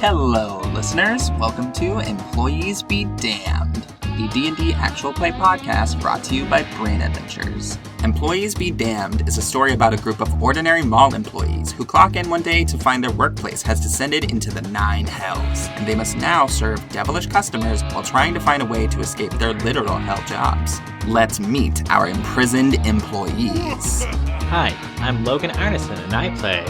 Hello, listeners. Welcome to Employees Be Damned, the D&D actual play podcast brought to you by Brain Adventures. Employees Be Damned is a story about a group of ordinary mall employees who clock in one day to find their workplace has descended into the 9 hells, and they must now serve devilish customers while trying to find a way to escape their literal hell jobs. Let's meet our imprisoned employees. Hi, I'm Logan Arneson, and I play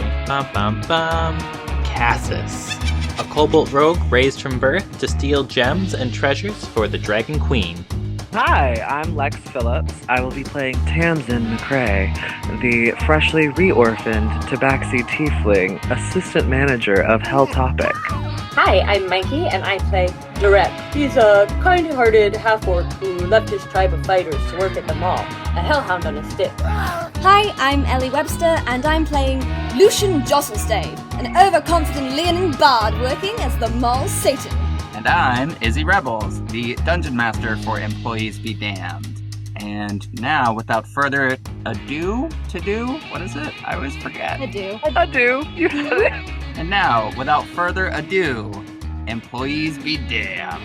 Cassis, a kobold rogue raised from birth to steal gems and treasures for the Dragon Queen. Hi, I'm Lex Phillips. I will be playing Tamsin McCrae, the freshly re-orphaned Tabaxi Tiefling, assistant manager of Hell Topic. Hi, I'm Mikey, and I play Direct. He's a kind-hearted half-orc who left his tribe of fighters to work at the mall, a hellhound on a stick. Hi, I'm Ellie Webster, and I'm playing Lucian Josselstade, an overconfident Leonin bard working as the mall Satan. And I'm Izzy Rebels, the Dungeon Master for Employees Be Damned. And now, without further ado, what is it? I always forget. Ado. You said it. And now, without further ado, Employees Be Damned.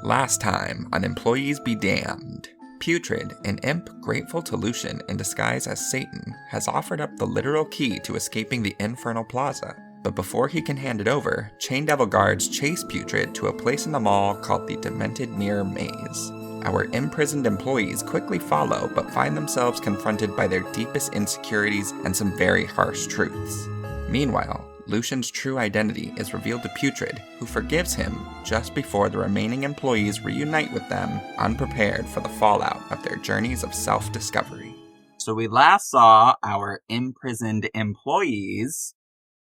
Last time on Employees Be Damned, Putrid, an imp grateful to Lucian in disguise as Satan, has offered up the literal key to escaping the Infernal Plaza. But before he can hand it over, Chain Devil guards chase Putrid to a place in the mall called the Demented Mirror Maze. Our imprisoned employees quickly follow, but find themselves confronted by their deepest insecurities and some very harsh truths. Meanwhile, Lucian's true identity is revealed to Putrid, who forgives him just before the remaining employees reunite with them, unprepared for the fallout of their journeys of self-discovery. So we last saw our imprisoned employees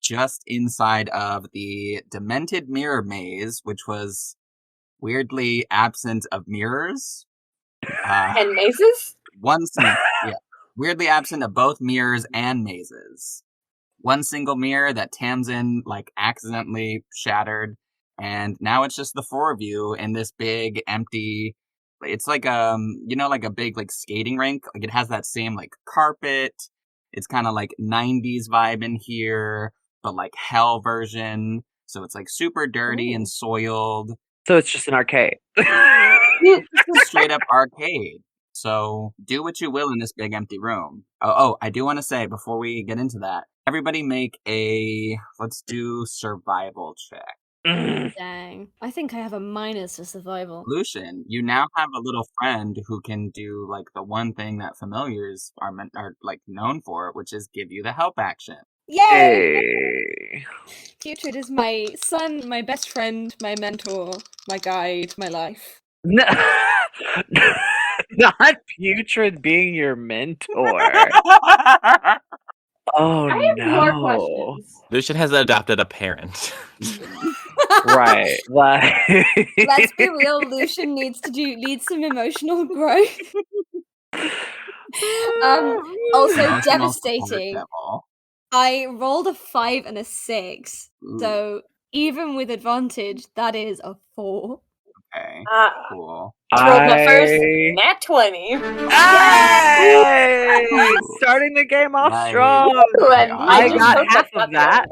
just inside of the Demented Mirror Maze, which was weirdly absent of mirrors. And mazes? Weirdly absent of both mirrors and mazes. One single mirror that Tamsin, accidentally shattered, and now it's just the 4 of you in this big, empty... It's like, a big, skating rink. It has that same, carpet. It's kind of, 90s vibe in here, but, hell version. So it's, super dirty and soiled. So it's just an arcade. It's a straight-up arcade. So do what you will in this big, empty room. Oh, I do want to say, before we get into that, everybody make let's do survival check. Dang. I think I have a minus for survival. Lucian, you now have a little friend who can do, the one thing that familiars are known for, which is give you the help action. Yay! Hey. Putrid is my son, my best friend, my mentor, my guide, my life. No, not Putrid being your mentor. Oh, I have more no. questions. Lucian has adopted a parent. Right. Let's be real, Lucian needs some emotional growth. Also devastating. I rolled a 5 and a 6, so even with advantage, that is a 4. Okay, cool. I rolled my first nat 20. Hey! Starting the game off strong. And I just got hooked half up of that.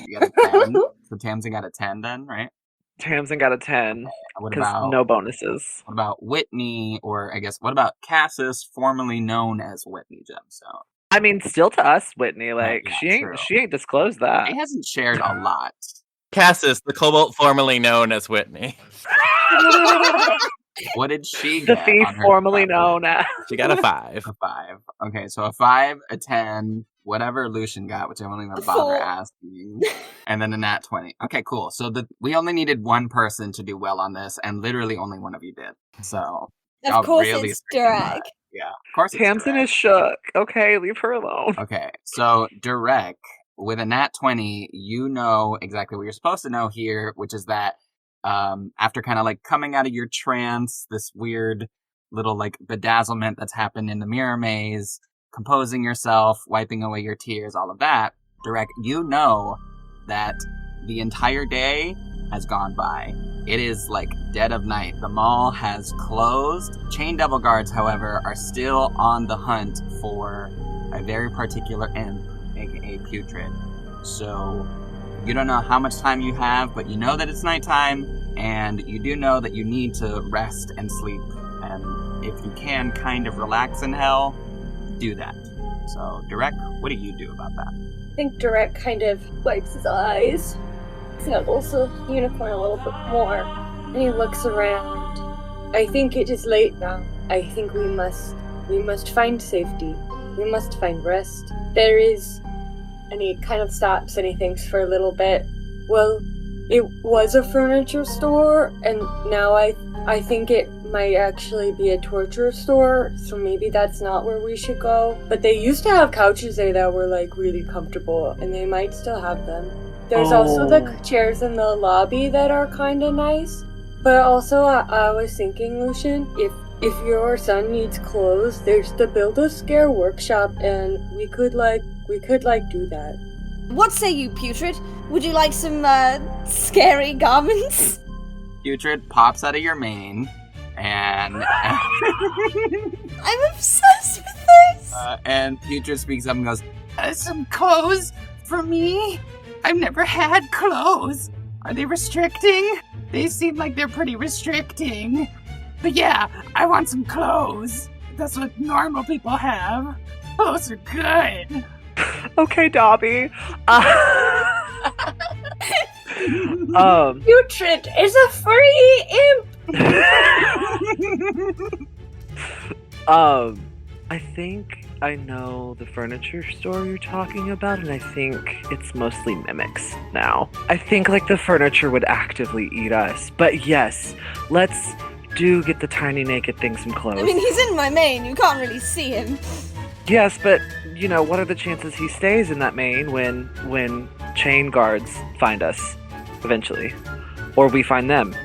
You got a 10. So Tamsin got a 10 then, right? Tamsin got a 10. What Because about no bonuses. What about Whitney, or I guess what about Cassis, formerly known as Whitney Gemstone? I mean, still to us, Whitney. True. She ain't disclosed that. He hasn't shared a lot. Cassis, the kobold formerly known as Whitney. What did she The get? thief on her formerly survival? known as. She got a 5. A 5. Okay, so a 5, a 10, whatever Lucian got, which I won't even bother asking, and then a nat 20. Okay, cool. So we only needed one person to do well on this, and literally only one of you did. So Of course it's Durag. Yeah, of course it's Tamsin Durag. is shook. Okay, leave her alone. Okay, so Durag, with a nat 20, you know exactly what you're supposed to know here, which is that after kind of coming out of your trance, this weird little bedazzlement that's happened in the mirror maze, composing yourself, wiping away your tears, all of that, Durag, you know that the entire day has gone by. It is dead of night. The mall has closed. Chain Devil guards, however, are still on the hunt for a very particular imp, aka Putrid. So you don't know how much time you have, but you know that it's nighttime, and you do know that you need to rest and sleep. And if you can kind of relax in hell, do that. So, Direk, what do you do about that? I think Direk kind of wipes his eyes, snuggles the unicorn a little bit more, and he looks around. I think it is late now. I think we must find safety. We must find rest. There is... And he kind of stops and he thinks for a little bit. Well, it was a furniture store, and now I think it might actually be a torture store, so maybe that's not where we should go. But they used to have couches there that were, like, really comfortable, and they might still have them. There's also the chairs in the lobby that are kind of nice. But also, I was thinking, Lucian, if your son needs clothes, there's the Build-A-Scare workshop, and we could do that. What say you, Putrid? Would you like some, scary garments? Putrid pops out of your mane, and... I'm obsessed with this! And Putrid speaks up and goes, some clothes for me? I've never had clothes. Are they restricting? They seem like they're pretty restricting. But yeah, I want some clothes. That's what normal people have. Clothes are good. Okay, Dobby. Putrid is a free imp! I think I know the furniture store you're talking about, and I think it's mostly mimics now. I think, like, the furniture would actively eat us. But yes, let's get the tiny naked thing some clothes. I mean, he's in my mane, you can't really see him. Yes, but, you know, what are the chances he stays in that mane when chain guards find us, eventually? Or we find them?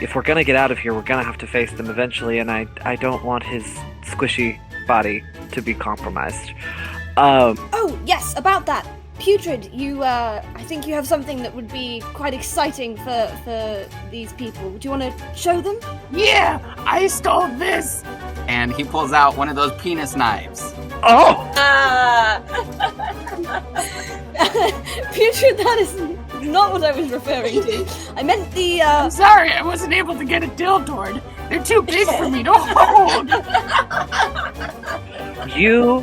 If we're gonna get out of here, we're gonna have to face them eventually, and I don't want his squishy body to be compromised. Oh, yes, about that. Putrid, I think you have something that would be quite exciting for these people. Do you want to show them? Yeah, I stole this! And he pulls out one of those penis knives. Oh! Putrid, that is not what I was referring to. I meant the, I'm sorry, I wasn't able to get a dildo. They're too big for me to hold. You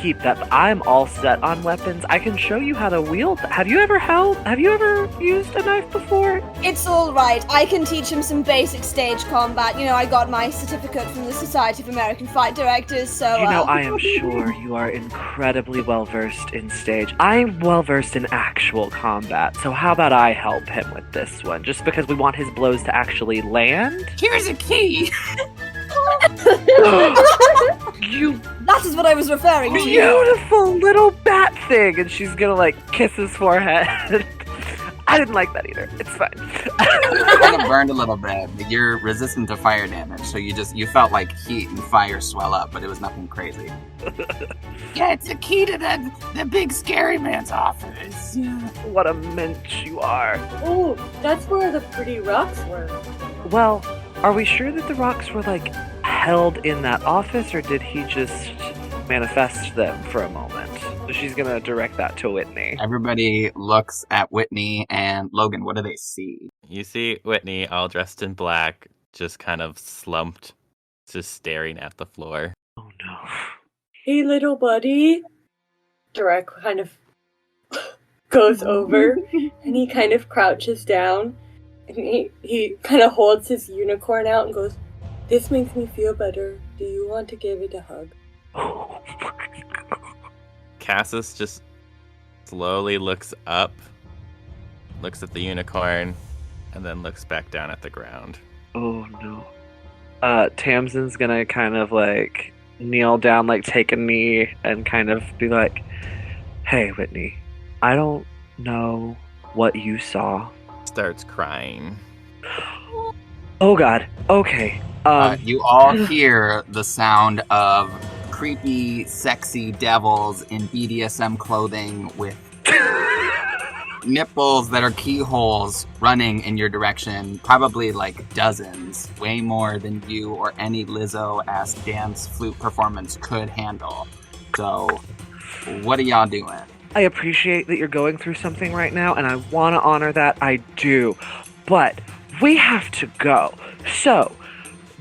keep that. I'm all set on weapons. I can show you how to wield. Have you ever used a knife before? It's alright. I can teach him some basic stage combat. You know, I got my certificate from the Society of American Fight Directors, so... You know, I am sure you are incredibly well-versed in stage. I'm well-versed in actual combat, so how about I help him with this one? Just because we want his blows to actually land? Here's a key! That is what I was referring to. Beautiful little bat thing, and she's gonna like kiss his forehead. I didn't like that either. It's fine. It kind of burned a little bit, but you're resistant to fire damage, so you felt like heat and fire swell up, but it was nothing crazy. Yeah, it's the key to the big scary man's office. What a mensch you are. Oh, that's where the pretty rocks were. Well, are we sure that the rocks were like held in that office, or did he just manifest them for a moment? So she's gonna direct that to Whitney. Everybody looks at Whitney and Logan. What do they see? You see Whitney all dressed in black, just kind of slumped, just staring at the floor. Oh no. Hey, little buddy. Direk kind of goes over and he kind of crouches down and he kind of holds his unicorn out and goes, "This makes me feel better. Do you want to give it a hug?" Oh my god. Cassis just slowly looks up, looks at the unicorn, and then looks back down at the ground. Oh no. Tamsin's gonna kind of like kneel down, like take a knee, and kind of be like, "Hey, Whitney, I don't know what you saw." Starts crying. Oh god. Okay. You all hear the sound of creepy, sexy devils in BDSM clothing with nipples that are keyholes running in your direction, probably like dozens, way more than you or any Lizzo-ass dance flute performance could handle. So what are y'all doing? I appreciate that you're going through something right now, and I want to honor that. I do. But we have to go. So,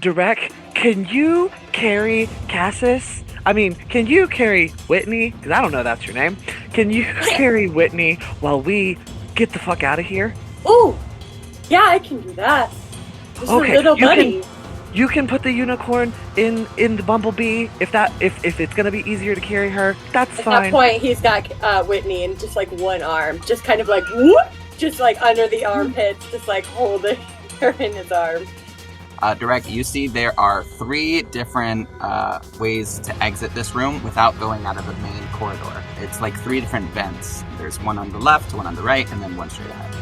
Direct, can you carry Cassis? I mean, can you carry Whitney? Because I don't know that's your name. Can you carry Whitney while we get the fuck out of here? Ooh, yeah, I can do that. Just Okay, a little you buddy. You can put the unicorn in the bumblebee if it's gonna be easier to carry her. That's At fine. that point, he's got Whitney in just like one arm, just kind of like whoop, just like under the armpits, just like holding her in his arms. Direct, you see there are 3 different ways to exit this room without going out of the main corridor. It's like 3 different vents. There's one on the left, one on the right, and then one straight ahead.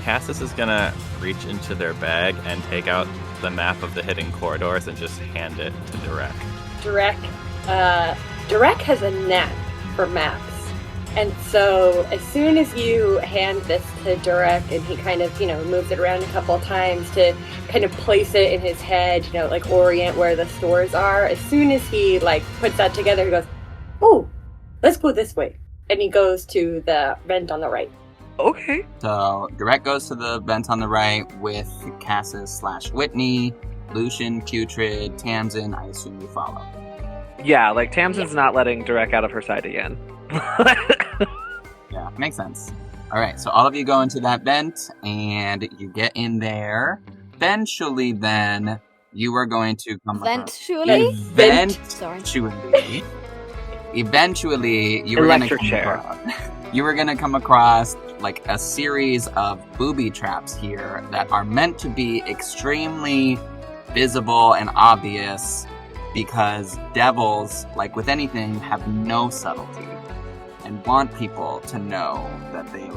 Cassis is gonna reach into their bag and take out the map of the hidden corridors and just hand it to Direct. Direct has a knack for maps. And so as soon as you hand this to Direct and he kind of, moves it around a couple of times to kind of place it in his head, like orient where the stores are, as soon as he like puts that together, he goes, "Oh, let's go this way." And he goes to the vent on the right. Okay. So Direct goes to the vent on the right with Cassis / Whitney, Lucian, Putrid, Tamsin. I assume you follow. Yeah, like Tamsin's not letting Direct out of her sight again. Yeah, makes sense. All right, so all of you go into that vent and you get in there. Eventually, then you are going to come Eventually? Eventually, you were Electric chair. You were gonna come across like a series of booby traps here that are meant to be extremely visible and obvious because devils, like with anything, have no subtlety and want people to know that they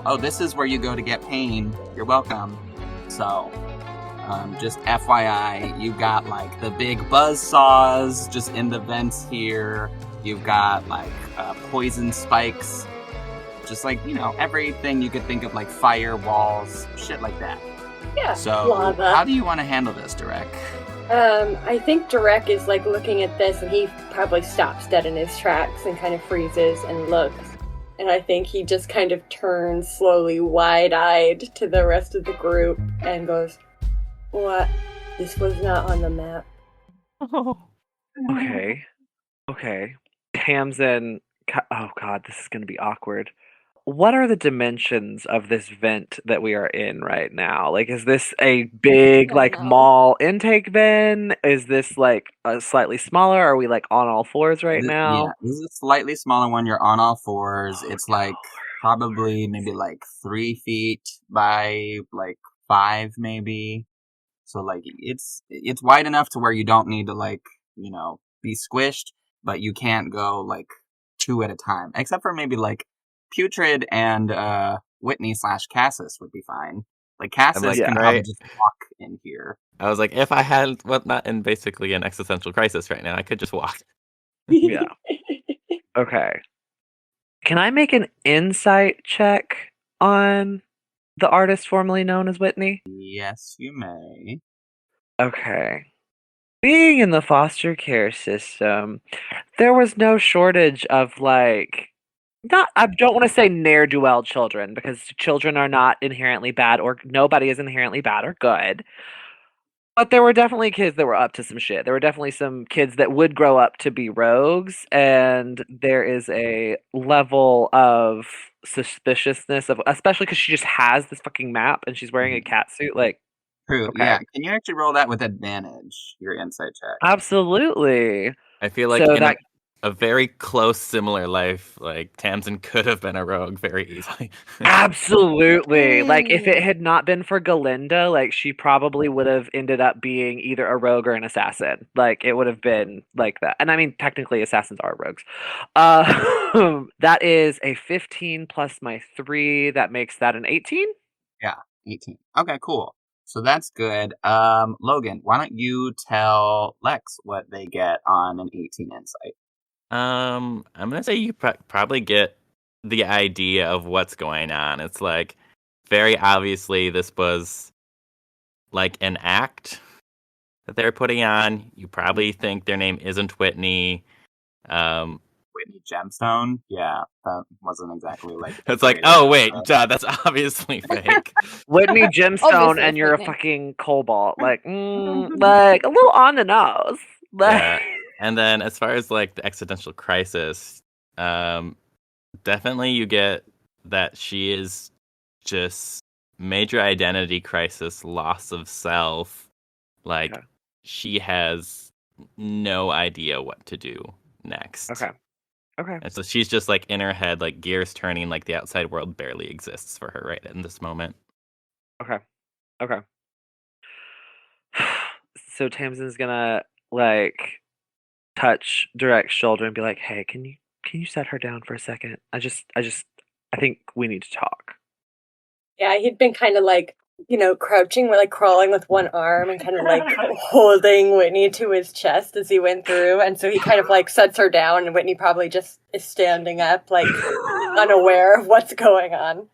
oh, this is where you go to get pain. You're welcome. So, just FYI, you've got like the big buzz saws just in the vents here. You've got like poison spikes. Just like, everything you could think of, like fire walls, shit like that. Yeah, so lava. How do you want to handle this, Direct? I think Direct is like looking at this and he probably stops dead in his tracks and kind of freezes and looks. And I think he just kind of turns slowly wide-eyed to the rest of the group and goes, "What? This was not on the map." Okay. Tamsin, oh god, this is gonna be awkward. What are the dimensions of this vent that we are in right now? Like, is this a big, like, mall intake vent? Is this, like, a slightly smaller? Are we, like, on all fours right now? Yeah, this is a slightly smaller one. You're on all fours. It's, like, probably maybe, like, 3 feet by, like, 5, maybe. So, like, it's wide enough to where you don't need to, like, be squished, but you can't go, like, 2 at a time. Except for maybe, like, Putrid and Whitney / Cassis would be fine. Like Cassis can probably just walk in here. I was like, if I had not in basically an existential crisis right now, I could just walk. Yeah. Okay. Can I make an insight check on the artist formerly known as Whitney? Yes, you may. Okay. Being in the foster care system, there was no shortage of like I don't want to say ne'er-do-well children because children are not inherently bad or nobody is inherently bad or good. But there were definitely kids that were up to some shit. There were definitely some kids that would grow up to be rogues, and there is a level of suspiciousness of, especially because she just has this fucking map and she's wearing a cat suit. Like, true. Okay. Yeah. Can you actually roll that with advantage? Your insight check. Absolutely. I feel like So in that a very close, similar life, like Tamsin could have been a rogue very easily. absolutely. Like if it had not been for Galinda, like she probably would have ended up being either a rogue or an assassin. Like it would have been like that. And I mean, technically, assassins are rogues. That is a 15 plus my 3. That makes that an 18. Yeah, 18. Okay, cool. So that's good. Logan, why don't you tell Lex what they get on an 18 insight? I'm gonna say you probably get the idea of what's going on. It's like very obviously this was like an act that they're putting on. You probably think their name isn't Whitney. Wait, Whitney gemstone. Yeah, that wasn't exactly like. It's like, oh wait, duh, that's obviously fake. Whitney gemstone, Obviously and you're a fake name. fucking cobalt. Like a little on the nose. Yeah. And then as far as like the existential crisis, definitely you get that she is just major identity crisis, loss of self. Like Okay. she has no idea what to do next. Okay. And so she's just like in her head, like gears turning, like the outside world barely exists for her right in this moment. Okay. So Tamsin's gonna like touch Direct's shoulder and be like, "Hey, can you set her down for a second? I think we need to talk." Yeah, he'd been kind of like, crouching, like crawling with one arm and kind of like holding Whitney to his chest as he went through. And so he kind of like sets her down, and Whitney probably just is standing up, like unaware of what's going on.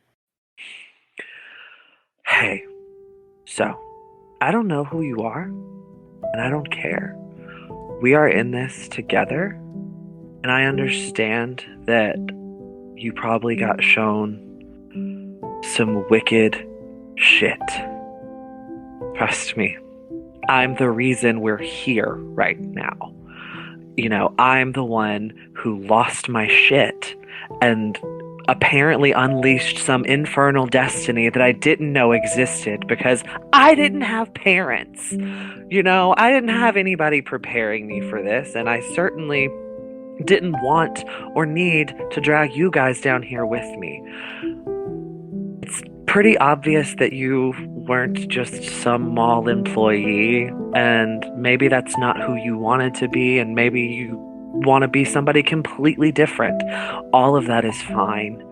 Hey, so I don't know who you are, and I don't care. We are in this together, and I understand that you probably got shown some wicked shit. Trust me, I'm the reason we're here right now. I'm the one who lost my shit and apparently unleashed some infernal destiny that I didn't know existed because I didn't have parents. I didn't have anybody preparing me for this, and I certainly didn't want or need to drag you guys down here with me. It's pretty obvious that you weren't just some mall employee, and maybe that's not who you wanted to be, and maybe you want to be somebody completely different. All of that is fine,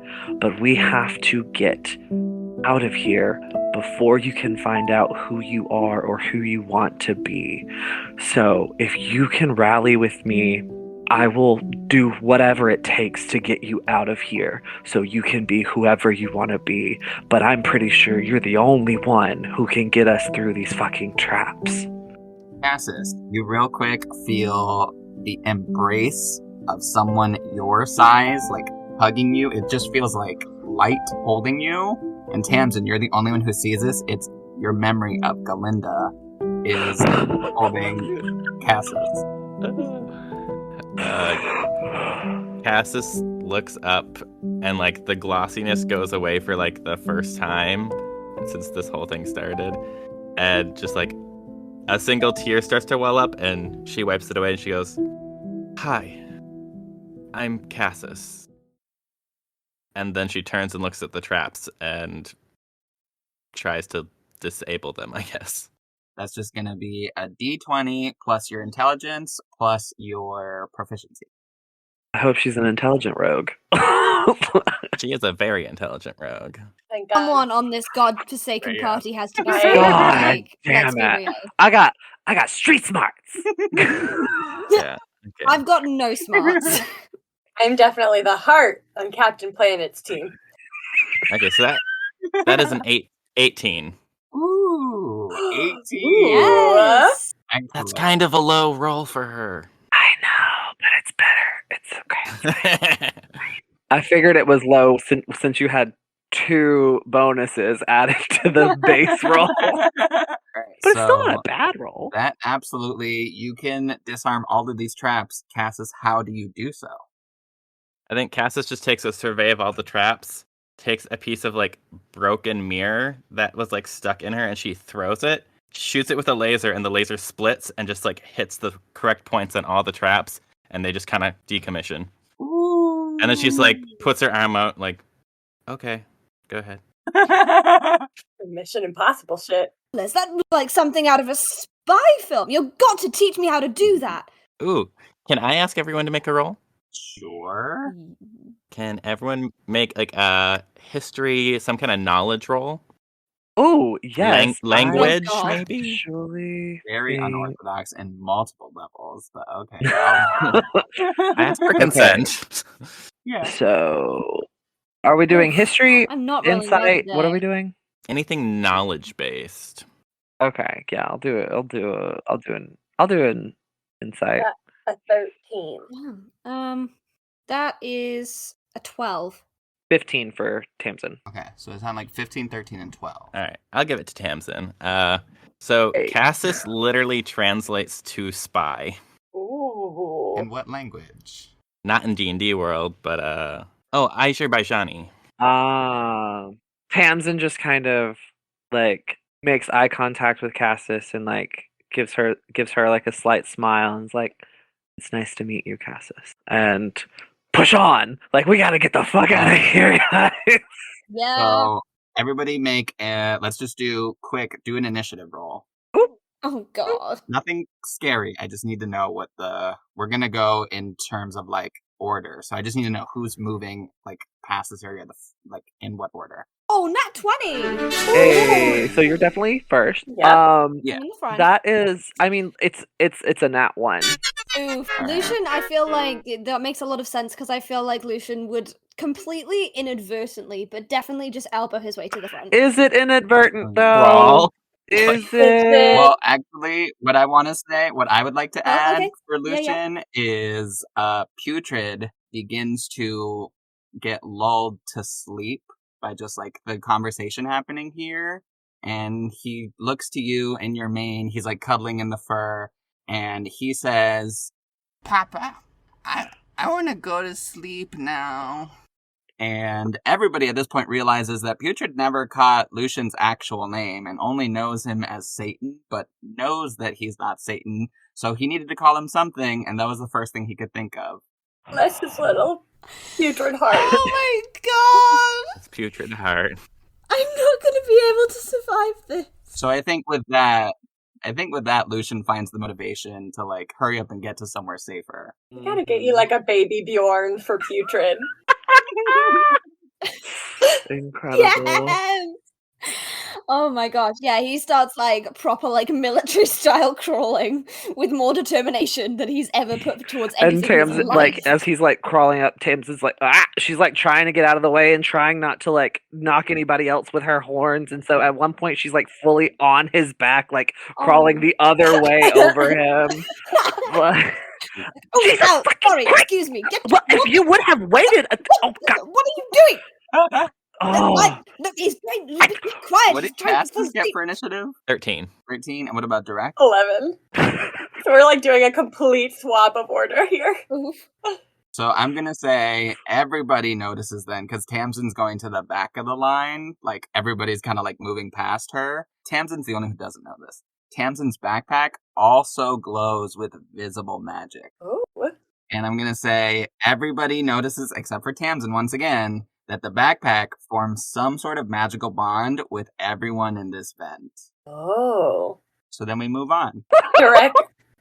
but we have to get out of here before you can find out who you are or who you want to be. So if you can rally with me, I will do whatever it takes to get you out of here so you can be whoever you want to be. But I'm pretty sure you're the only one who can get us through these fucking traps. Cassis, you real quick feel the embrace of someone your size, like hugging you. It just feels like light holding you. And Tamsin, you're the only one who sees this. It's your memory of Galinda is holding Cassis. Cassis looks up and like the glossiness goes away for like the first time since this whole thing started, and just like a single tear starts to well up, and she wipes it away and she goes, "Hi, I'm Cassis." And then she turns and looks at the traps and tries to disable them, I guess. That's just going to be a d20 plus your intelligence plus your proficiency. I hope she's an intelligent rogue. She is a very intelligent rogue. Thank God. Someone on this godforsaken Yeah. party has to be God so damn let's be it. real. I got street smarts. Yeah. Okay. I've got no smarts. I'm definitely the heart on Captain Planet's team. Okay, so that is an 18. Ooh, 18. Yes. That's kind of a low roll for her. I know, but it's better. It's okay. I figured it was low since you had 2 bonuses added to the base roll. But it's still not a bad roll. That absolutely, you can disarm all of these traps. Cassis, how do you do so? I think Cassis just takes a survey of all the traps, takes a piece of like broken mirror that was like stuck in her, and she throws it, shoots it with a laser, and the laser splits and just like hits the correct points on all the traps, and they just kind of decommission. Ooh. And then she's like puts her arm out, like, okay, go ahead. Mission Impossible shit. Is that like something out of a spy film? You've got to teach me how to do that. Ooh, can I ask everyone to make a roll? Sure. Can everyone make like a history, some kind of knowledge roll? Oh, yes. Language, Oh, God. maybe? Actually, Very think- unorthodox in multiple levels, but okay. I asked for consent. Yeah. So, are we doing history, I'm not rolling well insight? What are today. we doing? Anything knowledge based. Okay, yeah, I'll do it. I'll do an insight. A 13. Yeah. That is a 12. 15 for Tamsin. Okay, so it sounded like 15, 13, and 12. All right, I'll give it to Tamsin. So Hey. Cassis literally translates to spy. Ooh. In what language? Not in D&D world, but Azerbaijani. Tamsin just kind of like makes eye contact with Cassis and like gives her like a slight smile and is like, "It's nice to meet you, Cassis." And push on. Like, we gotta get the fuck out of here, guys. Yeah. So everybody let's just do an initiative roll. Oh god. Nothing scary. I just need to know we're gonna go in terms of like order. So I just need to know who's moving like past this area, like in what order. Oh, nat 20. Hey, so you're definitely first. Yep. Yeah. I'm in the front. That is, I mean, it's a nat 1. Oof. Lucian, I feel like that makes a lot of sense because I feel like Lucian would completely inadvertently, but definitely just elbow his way to the front. Is it inadvertent though? Brawl. Is Is it? it? Well, actually, what I would like to add okay. for Yeah, yeah. Lucian is Putrid begins to get lulled to sleep by just like the conversation happening here. And he looks to you and your mane. He's like cuddling in the fur. And he says, "Papa, I want to go to sleep now." And everybody at this point realizes that Putrid never caught Lucian's actual name and only knows him as Satan, but knows that he's not Satan. So he needed to call him something, and that was the first thing he could think of. Bless his little putrid heart. Oh my god! It's Putrid Heart. I'm not gonna be able to survive this. So I think with that, Lucian finds the motivation to like hurry up and get to somewhere safer. I gotta get you like a baby Bjorn for putrid. Incredible. Yes! Oh my gosh, yeah, he starts like proper like military style crawling with more determination than he's ever put towards anything And in his Tamsin, life. like, as he's like crawling up, Tamsin's like, she's like trying to get out of the way and trying not to like knock anybody else with her horns. And so at one point, she's like fully on his back, like crawling the other way over him. But- Oh, Jesus ow, fucking sorry, Christ! excuse me. Well, if you would have waited, oh god, What are you doing? oh, Look, he's trying to be quiet. What He's did trying to fall Cassis get asleep. for initiative? 13. 13. And what about Direct? 11. So we're like doing a complete swap of order here. Oof. So I'm gonna say everybody notices then, because Tamsin's going to the back of the line. Like everybody's kind of like moving past her. Tamsin's the only who doesn't know this. Tamsin's backpack also glows with visible magic. Oh. And I'm gonna say everybody notices, except for Tamsin once again, that the backpack forms some sort of magical bond with everyone in this vent. Oh. So then we move on.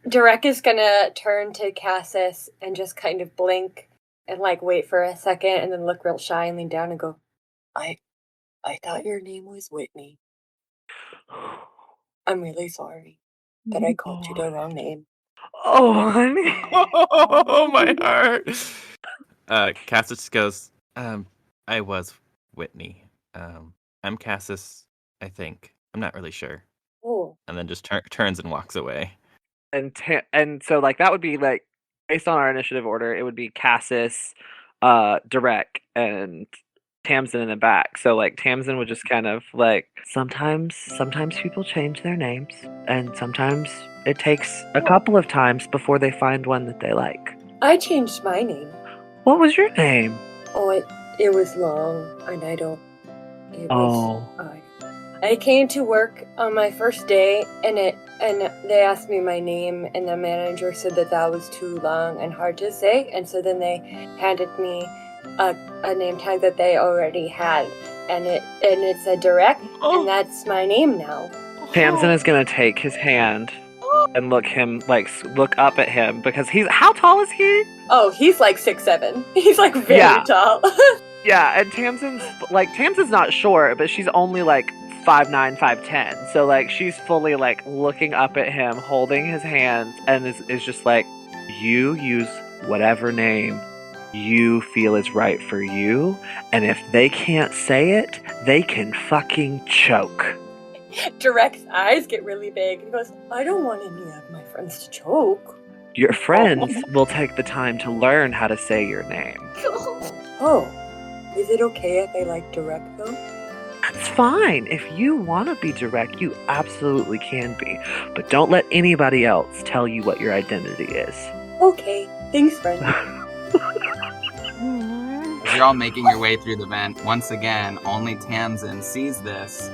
Derek is gonna turn to Cassis and just kind of blink and like wait for a second and then look real shy and lean down and go, I thought your name was Whitney. I'm really sorry that I called you the wrong name. oh, honey. Oh, my heart. Cassis goes, I was Whitney. I'm Cassis, I think. I'm not really sure. Oh. And then just turns and walks away. And so like that would be like based on our initiative order, it would be Cassis, Direct, and Tamsin in the back. So like Tamsin would just kind of like sometimes people change their names, and sometimes it takes a couple of times before they find one that they like. I changed my name. What was your name? Oh, it was long, and I don't. It was. Oh. I came to work on my first day, and they asked me my name, and the manager said that was too long and hard to say, and so then they handed me a name tag that they already had, and it said Direct, and that's my name now. Tamsin is gonna take his hand and look up at him because how tall is he? Oh, he's like 6'7". He's like very tall. Yeah, and Tamsin's not short, but she's only like 5'9", 5'10". So like she's fully like looking up at him, holding his hands, and is just like, you use whatever name you feel is right for you, and if they can't say it, they can fucking choke. Direct's eyes get really big and goes, I don't want any of my friends to choke. Your friends will take the time to learn how to say your name. Oh, is it okay if I like direct though? That's fine. If you want to be direct, you absolutely can be. But don't let anybody else tell you what your identity is. Okay, thanks, friend. As you're all making your way through the vent, once again, only Tamsin sees this,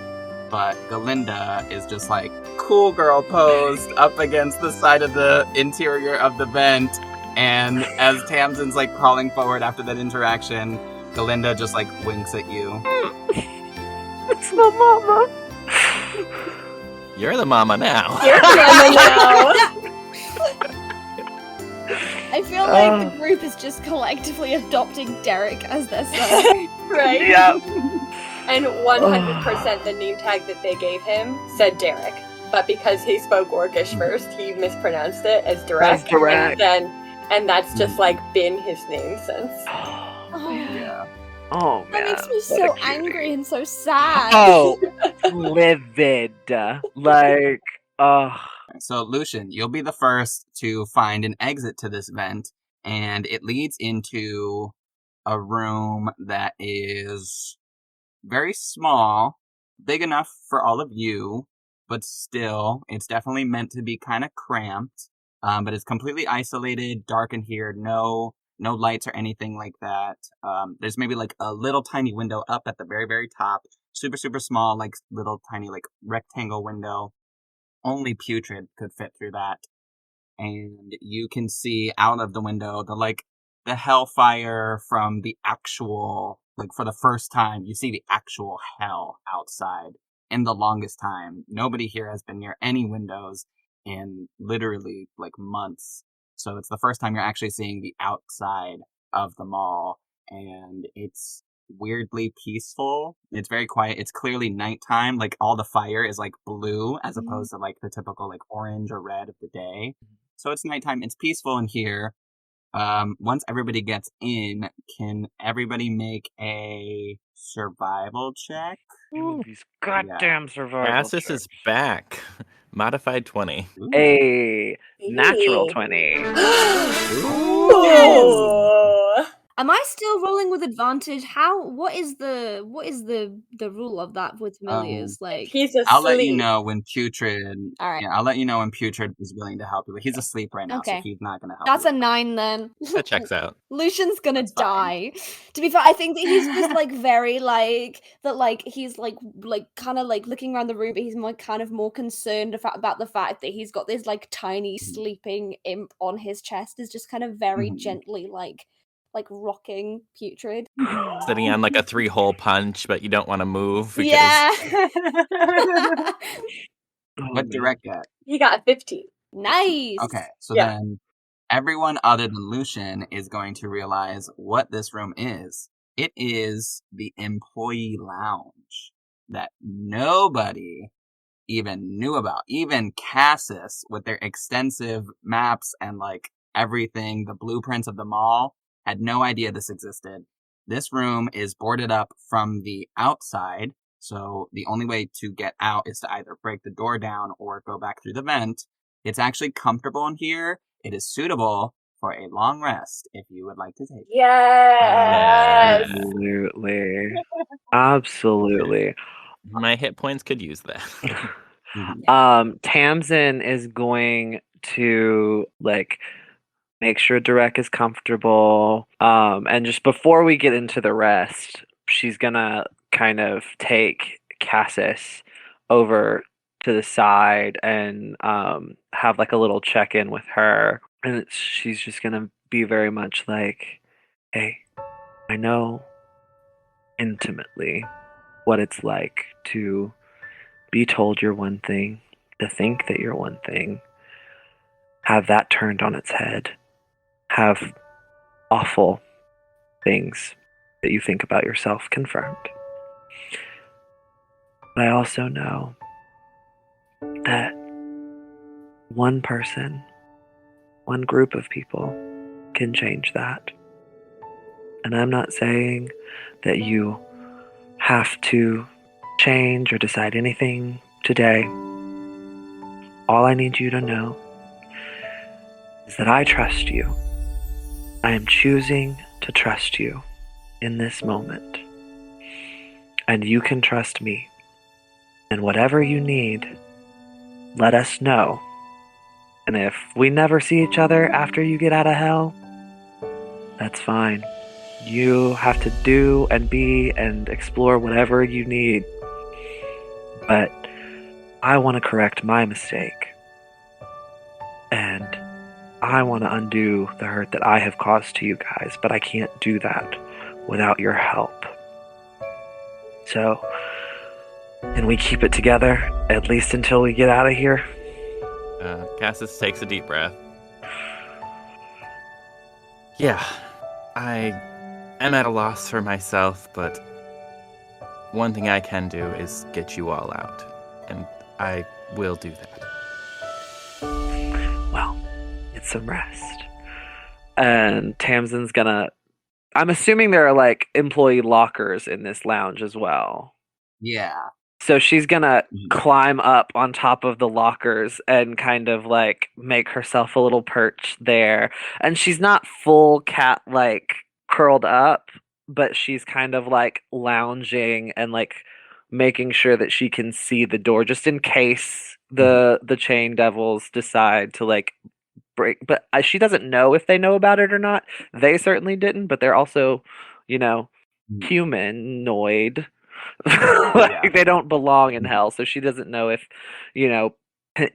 but Galinda is just like cool girl posed up against the side of the interior of the vent, and as Tamsin's like crawling forward after that interaction, Galinda just like winks at you. It's my mama. You're the mama now. You're mama now. I feel like the group is just collectively adopting Derek as their son. Right? Yeah. And 100% the name tag that they gave him said Derek. But because he spoke Orcish first, he mispronounced it as Derek. And that's just like been his name since. Yeah. Oh, man. That makes me what a so cutie. angry and so sad. Oh, livid. Like, So, Lucian, you'll be the first to find an exit to this vent, and it leads into a room that is very small, big enough for all of you, but still, it's definitely meant to be kind of cramped, but it's completely isolated, dark in here, no lights or anything like that. There's maybe like a little tiny window up at the very, very top, super, super small, like little tiny like rectangle window. Only Putrid could fit through that. And you can see out of the window the hellfire from the actual, like for the first time, you see the actual hell outside. In the longest time, nobody here has been near any windows in literally like months. So it's the first time you're actually seeing the outside of the mall, and it's weirdly peaceful. It's very quiet. It's clearly nighttime. Like all the fire is like blue as opposed to like the typical like orange or red of the day. So it's nighttime. It's peaceful in here. Once everybody gets in, can everybody make a survival check? these goddamn survival Cassis is back. Modified 20. a natural 20. Ooh. Am I still rolling with advantage? What is the rule of that with familiars? Like, He's asleep. I'll let you know when Putrid. all right. Yeah, I'll let you know when Putrid is willing to help you. But he's asleep right now, so Okay. he's not gonna help. That's you. a 9 then. That checks out. Lucian's gonna That's fine. die. To be fair, I think that he's just like very he's like kind of like looking around the room, but he's kind of more concerned about the fact that he's got this like tiny sleeping imp on his chest is just kind of very gently like rocking Putrid. Sitting on like a 3-hole punch, but you don't want to move because Yeah. What direct get? He got 15. Nice. Okay, so Yeah. then everyone other than Lucian is going to realize what this room is. It is the employee lounge that nobody even knew about. Even Cassis, with their extensive maps and like everything, the blueprints of the mall, had no idea this existed. This room is boarded up from the outside, so the only way to get out is to either break the door down or go back through the vent. It's actually comfortable in here. It is suitable for a long rest if you would like to take it. Yes. Absolutely. my hit points could use that. Tamsin is going to like make sure Derek is comfortable. And just before we get into the rest, she's gonna kind of take Cassis over to the side and have like a little check-in with her. And she's just gonna be very much like, hey, I know intimately what it's like to be told you're one thing, to think that you're one thing, have that turned on its head, have awful things that you think about yourself confirmed. But I also know that one person, one group of people can change that. And I'm not saying that you have to change or decide anything today. All I need you to know is that I trust you. I am choosing to trust you in this moment. And you can trust me. And whatever you need, let us know. And if we never see each other after you get out of hell, that's fine. You have to do and be and explore whatever you need. But I want to correct my mistake. And I want to undo the hurt that I have caused to you guys, but I can't do that without your help. So, can we keep it together, at least until we get out of here? Cassis takes a deep breath. Yeah, I am at a loss for myself, but one thing I can do is get you all out, and I will do that. Well, get some rest. And Tamsin's gonna... I'm assuming there are, like, employee lockers in this lounge as well. Yeah. So she's gonna climb up on top of the lockers and kind of, like, make herself a little perch there. And she's not full cat, like, curled up, but she's kind of, like, lounging and, like, making sure that she can see the door just in case the chain devils decide to, like, break. But she doesn't know if they know about it or not. They certainly didn't, but they're also, humanoid. Like, they don't belong in hell, so she doesn't know if,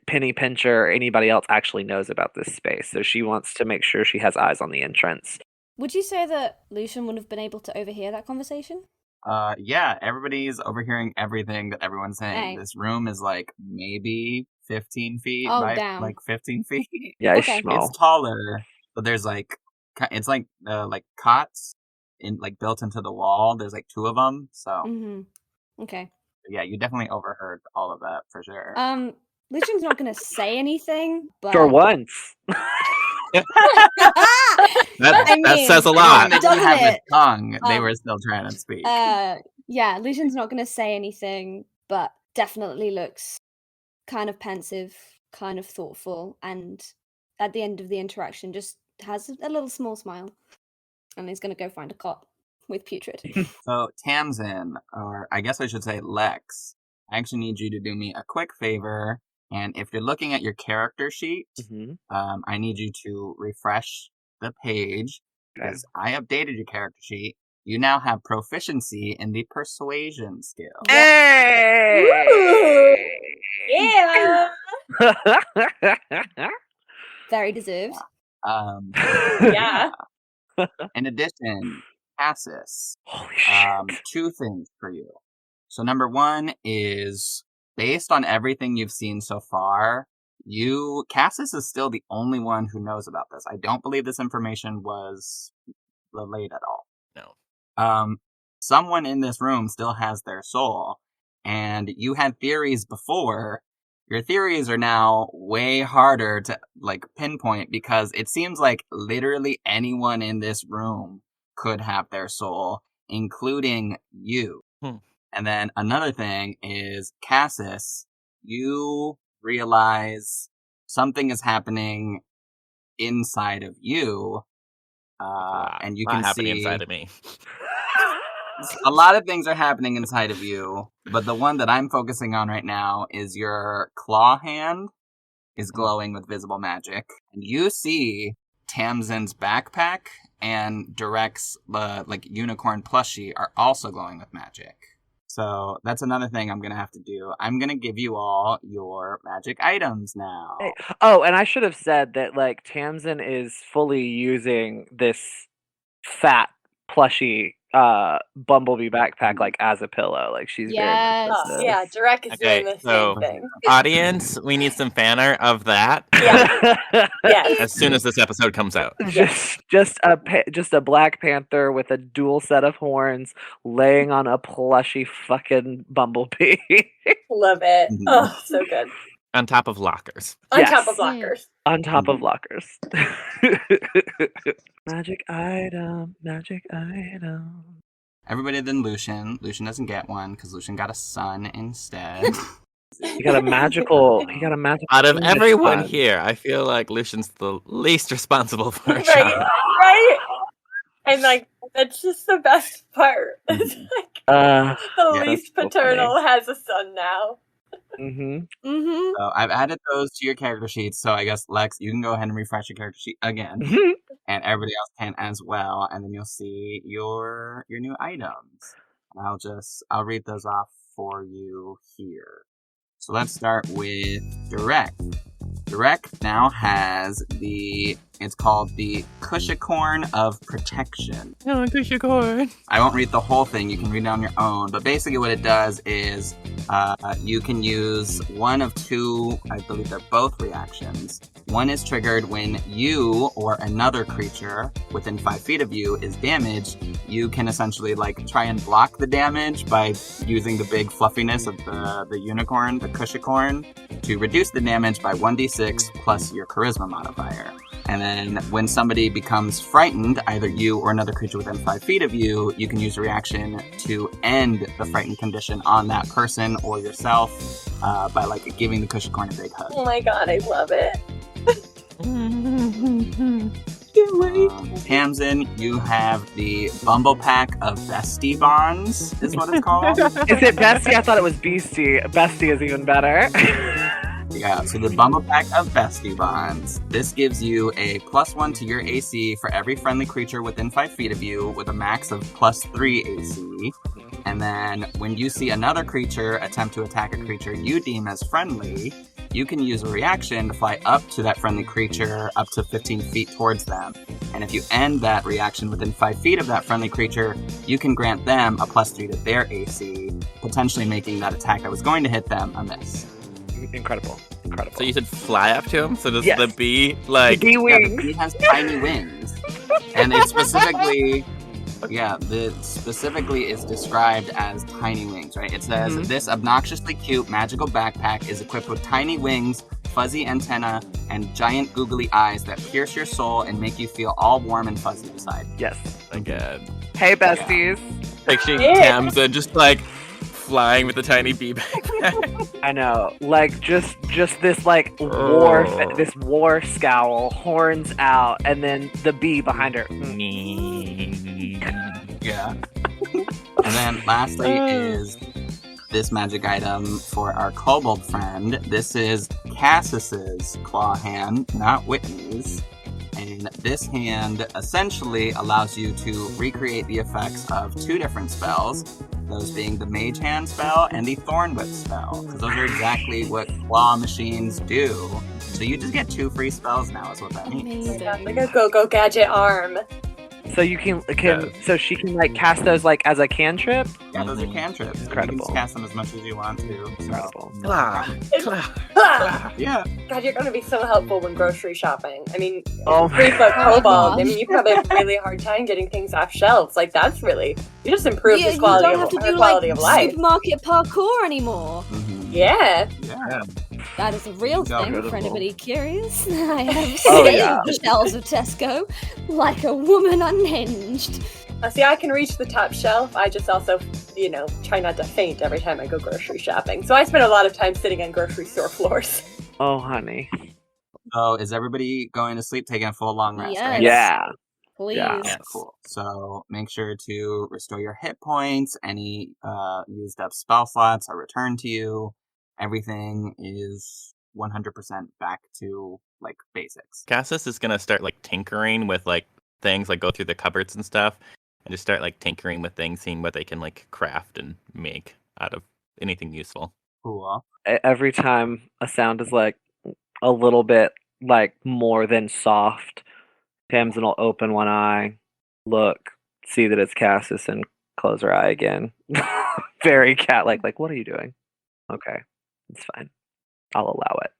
Penny Pincher or anybody else actually knows about this space. So she wants to make sure she has eyes on the entrance. Would you say that Lucian would have been able to overhear that conversation? Yeah, everybody's overhearing everything that everyone's saying. Hey. This room is like maybe 15 feet Oh, by damn. like 15 feet. Yeah, Okay. it's small. It's taller, but there's like cots like built into the wall. There's like 2 of them. So Mm-hmm. Okay. yeah, you definitely overheard all of that for sure. Lucian's not going to say anything, but... For once. That says a Even lot. when they didn't Doesn't have his it? tongue, they were still trying to speak. Yeah, Lucian's not going to say anything, but definitely looks kind of pensive, kind of thoughtful, and at the end of the interaction just has a little small smile. And he's going to go find a cot with Putrid. So Tamsin, or I guess I should say Lex, I actually need you to do me a quick favor. And if you're looking at your character sheet, I need you to refresh the page because I updated your character sheet. You now have proficiency in the persuasion skill. Hey! Yeah. Very deserved. Yeah. In addition, Cassis, Holy shit. 2 things for you. So number 1 is, based on everything you've seen so far, Cassis is still the only one who knows about this. I don't believe this information was relayed at all. No. Someone in this room still has their soul, and you had theories before. Your theories are now way harder to, like, pinpoint because it seems like literally anyone in this room could have their soul, including you. And then another thing is, Cassis, you realize something is happening inside of you, and you can happening see inside of me. a lot of things are happening inside of you, but the one that I'm focusing on right now is your claw hand is glowing with visible magic, and you see Tamsin's backpack and Direct's unicorn plushie are also glowing with magic. So that's another thing I'm going to have to do. I'm going to give you all your magic items now. Hey. Oh, and I should have said that, like, Tamsin is fully using this fat, plushy Bumblebee backpack, like, as a pillow. Like, she's Yes. very much into Yeah, Direct is Okay, doing the so- same thing. Audience, we need some fan art of that Yeah. as soon as this episode comes out. just a Black Panther with a dual set of horns laying on a plushy fucking Bumblebee. Love it. Mhm. Oh, so good. On top of lockers. On Yes. top of lockers. On top of lockers. Magic item, magic item. Everybody than Lucian. Lucian doesn't get one because Lucian got a sun instead. He got a magical. Out of fiendish everyone fun. here, I feel like Lucian's the least responsible for a Right, child. right? And like that's just the best part. It's like the Yeah, least that's so paternal has a son now. Mm-hmm. Mm-hmm. So I've added those to your character sheets. So I guess Lex, you can go ahead and refresh your character sheet again, and everybody else can as well. And then you'll see your new items. And I'll read those off for you here. So let's start with Direct. Direct now has it's called the Cushicorn of Protection. Oh, Cushicorn. I won't read the whole thing, you can read it on your own, but basically what it does is you can use one of two, I believe they're both reactions. One is triggered when you or another creature within 5 feet of you is damaged. You can essentially try and block the damage by using the big fluffiness of the unicorn, the Cushicorn, to reduce the damage by 1d6 plus your charisma modifier. And then when somebody becomes frightened, either you or another creature within 5 feet of you, you can use a reaction to end the frightened condition on that person or yourself by giving the Cushicorn a big hug. Oh my god, I love it. Tamsin, you have the Bumble Pack of Bestie Bonds, is what it's called. Is it Bestie? I thought it was Beastie. Bestie is even better. Yeah, so the Bumble Pack of Bestie Bonds. This gives you a +1 to your AC for every friendly creature within 5 feet of you with a max of +3 AC. And then when you see another creature attempt to attack a creature you deem as friendly, you can use a reaction to fly up to that friendly creature up to 15 feet towards them. And if you end that reaction within 5 feet of that friendly creature, you can grant them a +3 to their AC, potentially making that attack that was going to hit them a miss. Incredible. So you said fly up to him? So does Yes. the bee, The bee Yeah, wings. the bee has tiny wings. And it specifically is described as tiny wings, right? It says, this obnoxiously cute magical backpack is equipped with tiny wings, fuzzy antenna, and giant googly eyes that pierce your soul and make you feel all warm and fuzzy inside. Yes. Again. Hey, besties. Picturing Yeah. Tamsin just flying with a tiny bee backpack. I know, just this this war scowl, horns out, and then the bee behind her. Yeah. And then lastly is this magic item for our kobold friend. This is Cassis's claw hand, not Whitney's. And this hand essentially allows you to recreate the effects of 2 different spells, those being the Mage Hand spell and the Thorn Whip spell, because those are exactly what claw machines do. So you just get 2 free spells now is what that means. Amazing. Like a go-go gadget arm. So you so she can cast those as a cantrip. Yeah, those are cantrips. Incredible. You can cast them as much as you want to. So. Incredible. Ah! Yeah. God, you're gonna be so helpful when grocery shopping. I mean, Oh, free for kobold. God. I mean, you probably have a really hard time getting things off shelves. That's really you just improved his You quality don't of have to her do quality of life. supermarket parkour anymore. Mm-hmm. Yeah. Yeah. That is a real Good job, thing for beautiful. anybody curious. I have Oh, scaled yeah. the shelves of Tesco like a woman unhinged. See, I can reach the top shelf. I just also, try not to faint every time I go grocery shopping. So I spend a lot of time sitting on grocery store floors. Oh, honey. So is everybody going to sleep, taking a full long rest? Yes. Right? Yeah. Please. Yeah. Cool. So make sure to restore your hit points. Any used up spell slots are returned to you. Everything is 100% back to basics. Cassis is gonna start tinkering with things, go through the cupboards and stuff, and just start tinkering with things, seeing what they can craft and make out of anything useful. Cool. Every time a sound is a little bit more than soft, Tamsin will open one eye, look, see that it's Cassis, and close her eye again. Very cat-like. What are you doing? Okay, it's fine. I'll allow it.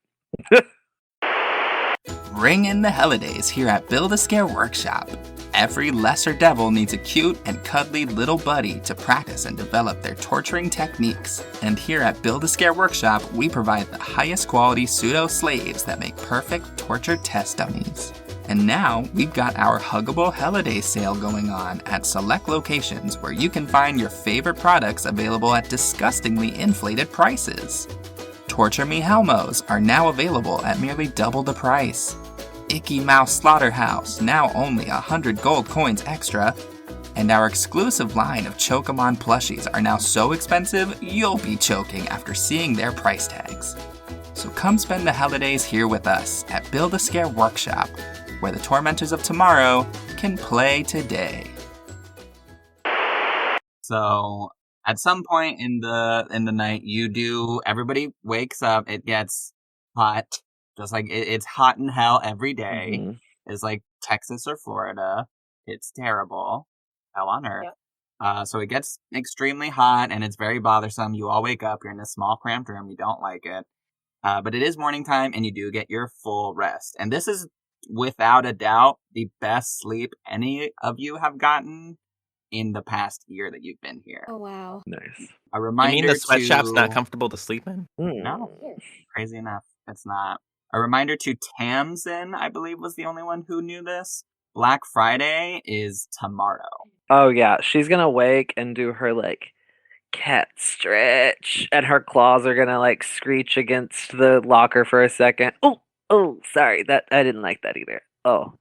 Ring in the holidays here at Build-A-Scare Workshop. Every lesser devil needs a cute and cuddly little buddy to practice and develop their torturing techniques. And here at Build-A-Scare Workshop, we provide the highest quality pseudo-slaves that make perfect torture test dummies. And now, we've got our Huggable Holiday Sale going on at select locations where you can find your favorite products available at disgustingly inflated prices. Torture Me Helmos are now available at merely double the price. Icky Mouse Slaughterhouse, now only 100 gold coins extra. And our exclusive line of Chocomon plushies are now so expensive, you'll be choking after seeing their price tags. So come spend the holidays here with us at Build-A-Scare Workshop, where the tormentors of tomorrow can play today. So at some point in the night, everybody wakes up. It gets hot, just like it's hot in hell every day. Mm-hmm. It's like Texas or Florida. It's terrible. Hell on earth. Yep. So it gets extremely hot and it's very bothersome. You all wake up. You're in a small cramped room. You don't like it. But it is morning time and you do get your full rest. And this is without a doubt the best sleep any of you have gotten in the past year that you've been here. Oh, wow. Nice. A reminder You mean the sweatshop's not comfortable to sleep in? No. Crazy enough. It's not. A reminder to Tamsin, I believe, was the only one who knew this. Black Friday is tomorrow. Oh, yeah. She's gonna wake and do her, like, cat stretch, and her claws are gonna, like, screech against the locker for a second. Oh, sorry. I didn't like that either. Oh.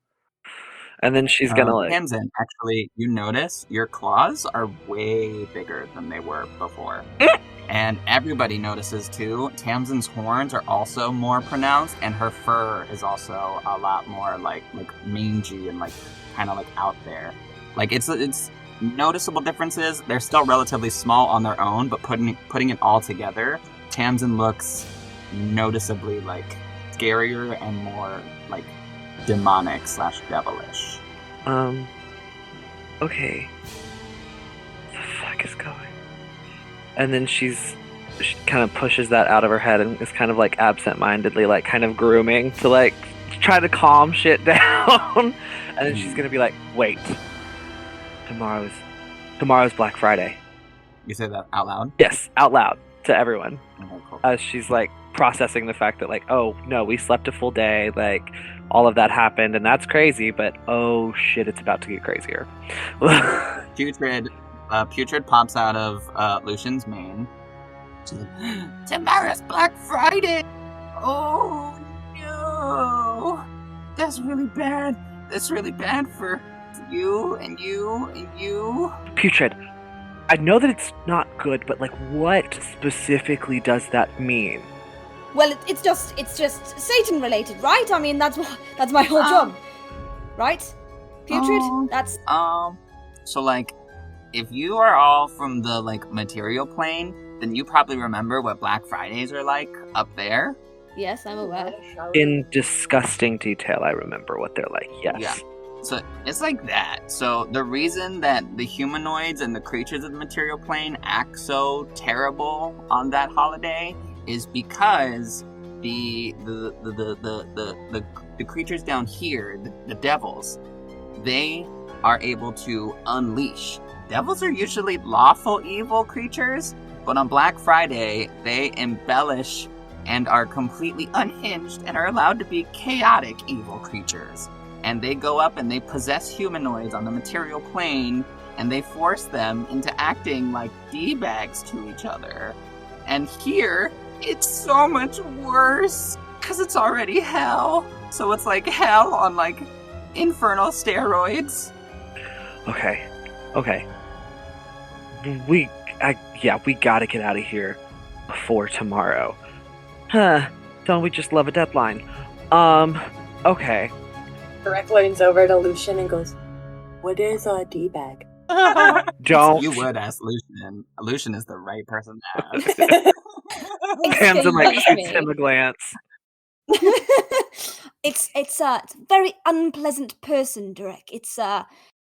And then she's gonna, like... Tamsin, actually, you notice your claws are way bigger than they were before. And everybody notices, too, Tamsin's horns are also more pronounced, and her fur is also a lot more, like mangy and, like, kind of, like, out there. Like, it's noticeable differences. They're still relatively small on their own, but putting it all together, Tamsin looks noticeably, like, scarier and more, like, demonic / devilish. Okay. What the fuck is going? And then she kind of pushes that out of her head and is kind of like absent-mindedly, like kind of grooming to like try to calm shit down. And then she's gonna be like, wait. Tomorrow's Black Friday. You say that out loud? Yes, out loud to everyone. Okay, cool. As she's like processing the fact that like, oh no, we slept a full day, like all of that happened and that's crazy, but oh shit, it's about to get crazier. Putrid pops out of Lucian's mane. Tomorrow's Black Friday! Oh no! That's really bad. That's really bad for you and you and you. Putrid, I know that it's not good, but like what specifically does that mean? Well, it's just Satan related, right? I mean, that's my whole job, right? Putrid, that's... So like, if you are all from the, like, material plane, then you probably remember what Black Fridays are like up there. Yes, I'm aware. In disgusting detail, I remember what they're like, yes. Yeah. So it's like that. So the reason that the humanoids and the creatures of the material plane act so terrible on that holiday is because the creatures down here, the devils, they are able to unleash. Devils are usually lawful evil creatures, but on Black Friday, they embellish and are completely unhinged and are allowed to be chaotic evil creatures. And they go up and they possess humanoids on the material plane, and they force them into acting like D-bags to each other. And here, it's so much worse, because it's already hell. So it's like hell on, like, infernal steroids. Okay. We gotta get out of here before tomorrow. Don't we just love a deadline? Okay. Direct leans over to Lucian and goes, "What is a D-bag?" Don't. You would ask Lucian. Lucian is the right person to ask. Tamsin like Excuse shoots me. him a glance. It's a very unpleasant person, Derek. It's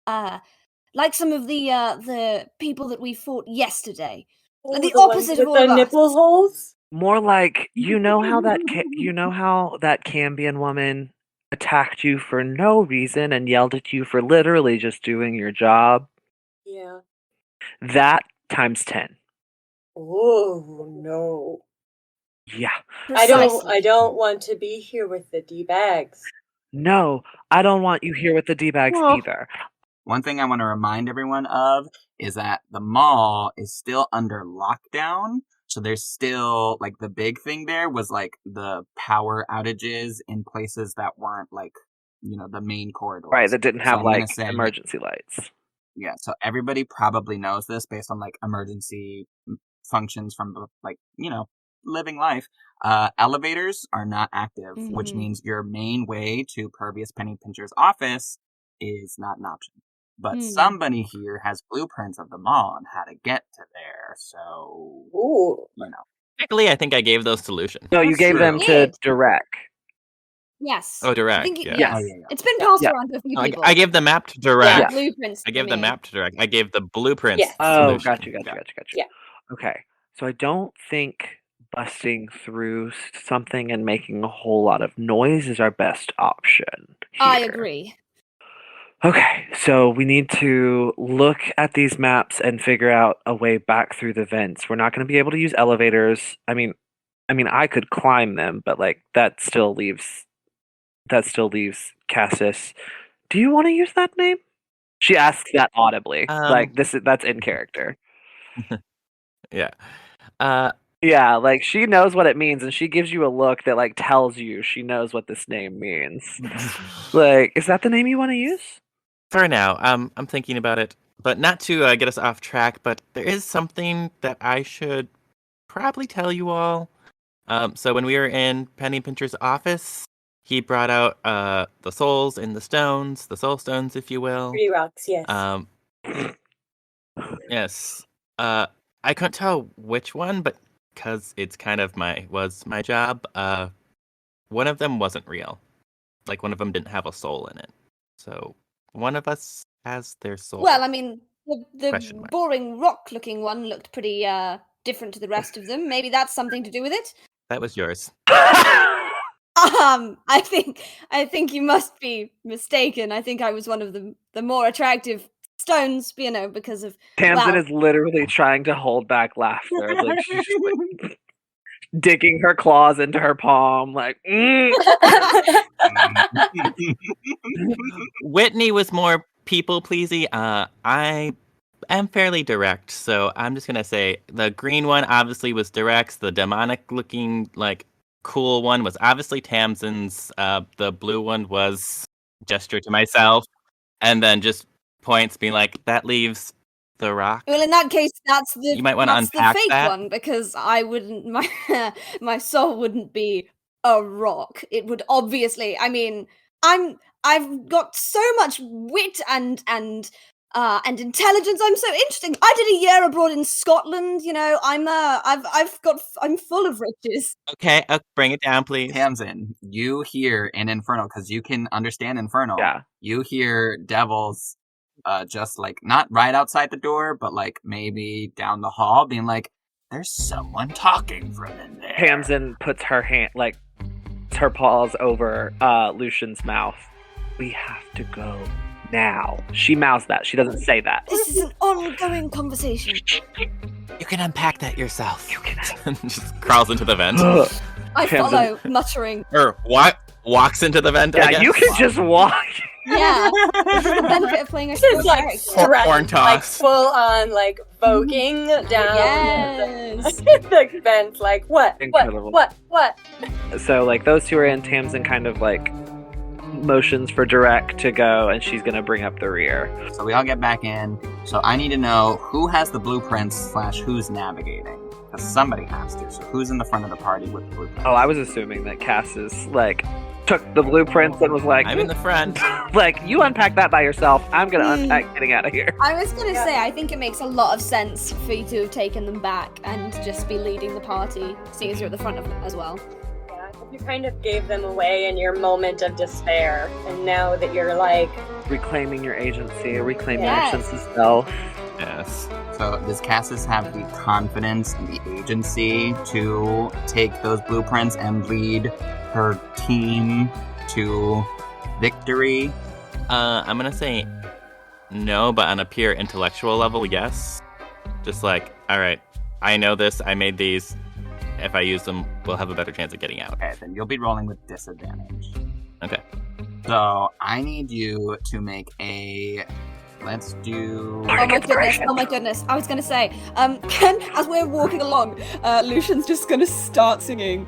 like some of the people that we fought yesterday. Oh, The ones opposite with of all the of us. nipple holes. More like you know how that Cambion woman attacked you for no reason and yelled at you for literally just doing your job. Yeah. That times 10. Oh no. Yeah. I Precisely. don't want to be here with the D-bags. No, I don't want you here with the D-bags either. One thing I want to remind everyone of is that the mall is still under lockdown. So there's still, like, the big thing there was, like, the power outages in places that weren't, like, the main corridors. Right, that didn't have, I'm gonna like, say- emergency lights. Yeah, so everybody probably knows this based on, like, emergency functions from, like, living life. Elevators are not active, which Mhm. means your main way to Pervious Pennypincher's office is not an option. But somebody here has blueprints of the mall on how to get to there, so, Ooh. Technically, I think I gave those solutions. No, you That's gave true. them to Yes. Direct. Yes. Oh, I Direct. think Yeah. Yes. Oh, yeah. it's been passed Yeah. around to a few No, people. I gave the map to The Direct. Yeah. blueprints. I to gave the me. map to Direct. I gave the blueprints Yes. Oh, solution. gotcha. Yeah. Okay, so I don't think busting through something and making a whole lot of noise is our best option. I here. agree. Okay, so we need to look at these maps and figure out a way back through the vents. We're not going to be able to use elevators. I mean, I could climb them, but like that still leaves Cassis. Do you want to use that name? She asks that audibly. That's in character. Yeah. Yeah, like she knows what it means, and she gives you a look that like tells you she knows what this name means. Like, is that the name you want to use? For now, I'm thinking about it, but not to get us off track. But there is something that I should probably tell you all. So when we were in Pennypincher's office, he brought out the souls and the stones, the soul stones, if you will. 3 rocks, yes. Yes. I couldn't tell which one, but because it's kind of was my job. One of them wasn't real. Like one of them didn't have a soul in it. So one of us has their soul. Well, I mean, the Question mark. boring rock-looking one looked pretty different to the rest of them. Maybe that's something to do with it. That was yours. I think you must be mistaken. I think I was one of the more attractive stones, because of Tamsin is literally trying to hold back laughter. Like she's just like digging her claws into her palm, like. Whitney was more people pleasing. I am fairly direct, so I'm just gonna say the green one obviously was Direct's. The demonic looking like cool one was obviously Tamsin's. The blue one was gesture to myself, and then just points being like that leaves the rock. Well, in that case, that's the You might wanna that's the unpack fake that. one, because I wouldn't my soul wouldn't be a rock. It would obviously. I mean, I've got so much wit and intelligence. I'm so interesting. I did a year abroad in Scotland. I'm full of riches. Okay, bring it down, please. Tamsin, you hear in Infernal, because you can understand Infernal. Yeah. You hear devils just like not right outside the door, but like maybe down the hall, being like, "There's someone talking from in there." Tamsin puts her her paws over Lucian's mouth. We have to go now. She mouths that. She doesn't say that. This is an ongoing conversation. You can unpack that yourself. You can. Just crawls into the vent. I Tamsin- follow, muttering. Or walks into the vent. I Yeah, guess. you can just walk. Yeah, this is the benefit of playing a This is sport like character. stress, Horn like toss. full on, like voguing down Yes. the vent. Like what? Incredible. What? So like those two are in. Tamsin kind of like motions for Direct to go, and she's gonna bring up the rear. So we all get back in. So I need to know who has the blueprints / who's navigating. Because somebody has to. So who's in the front of the party with the blueprints? Oh, I was assuming that Cassis like took the blueprints and was like, I'm in the front. like you unpack that by yourself. I'm gonna unpack getting out of here. I was gonna say, I think it makes a lot of sense for you to have taken them back and just be leading the party, seeing as you're at the front of them as well. Yeah, you kind of gave them away in your moment of despair, and now that you're like, Reclaiming your agency, reclaiming Yes. your sense of self. Yes. So does Cassis have the confidence and the agency to take those blueprints and lead her team to victory? I'm gonna say no, but on a pure intellectual level, yes. Just like, all right, I know this. I made these. If I use them, we'll have a better chance of getting out. Okay, then you'll be rolling with disadvantage. Okay. So I need you to make a let's do. Oh my goodness. I was gonna say, as we're walking along, Lucian's just gonna start singing,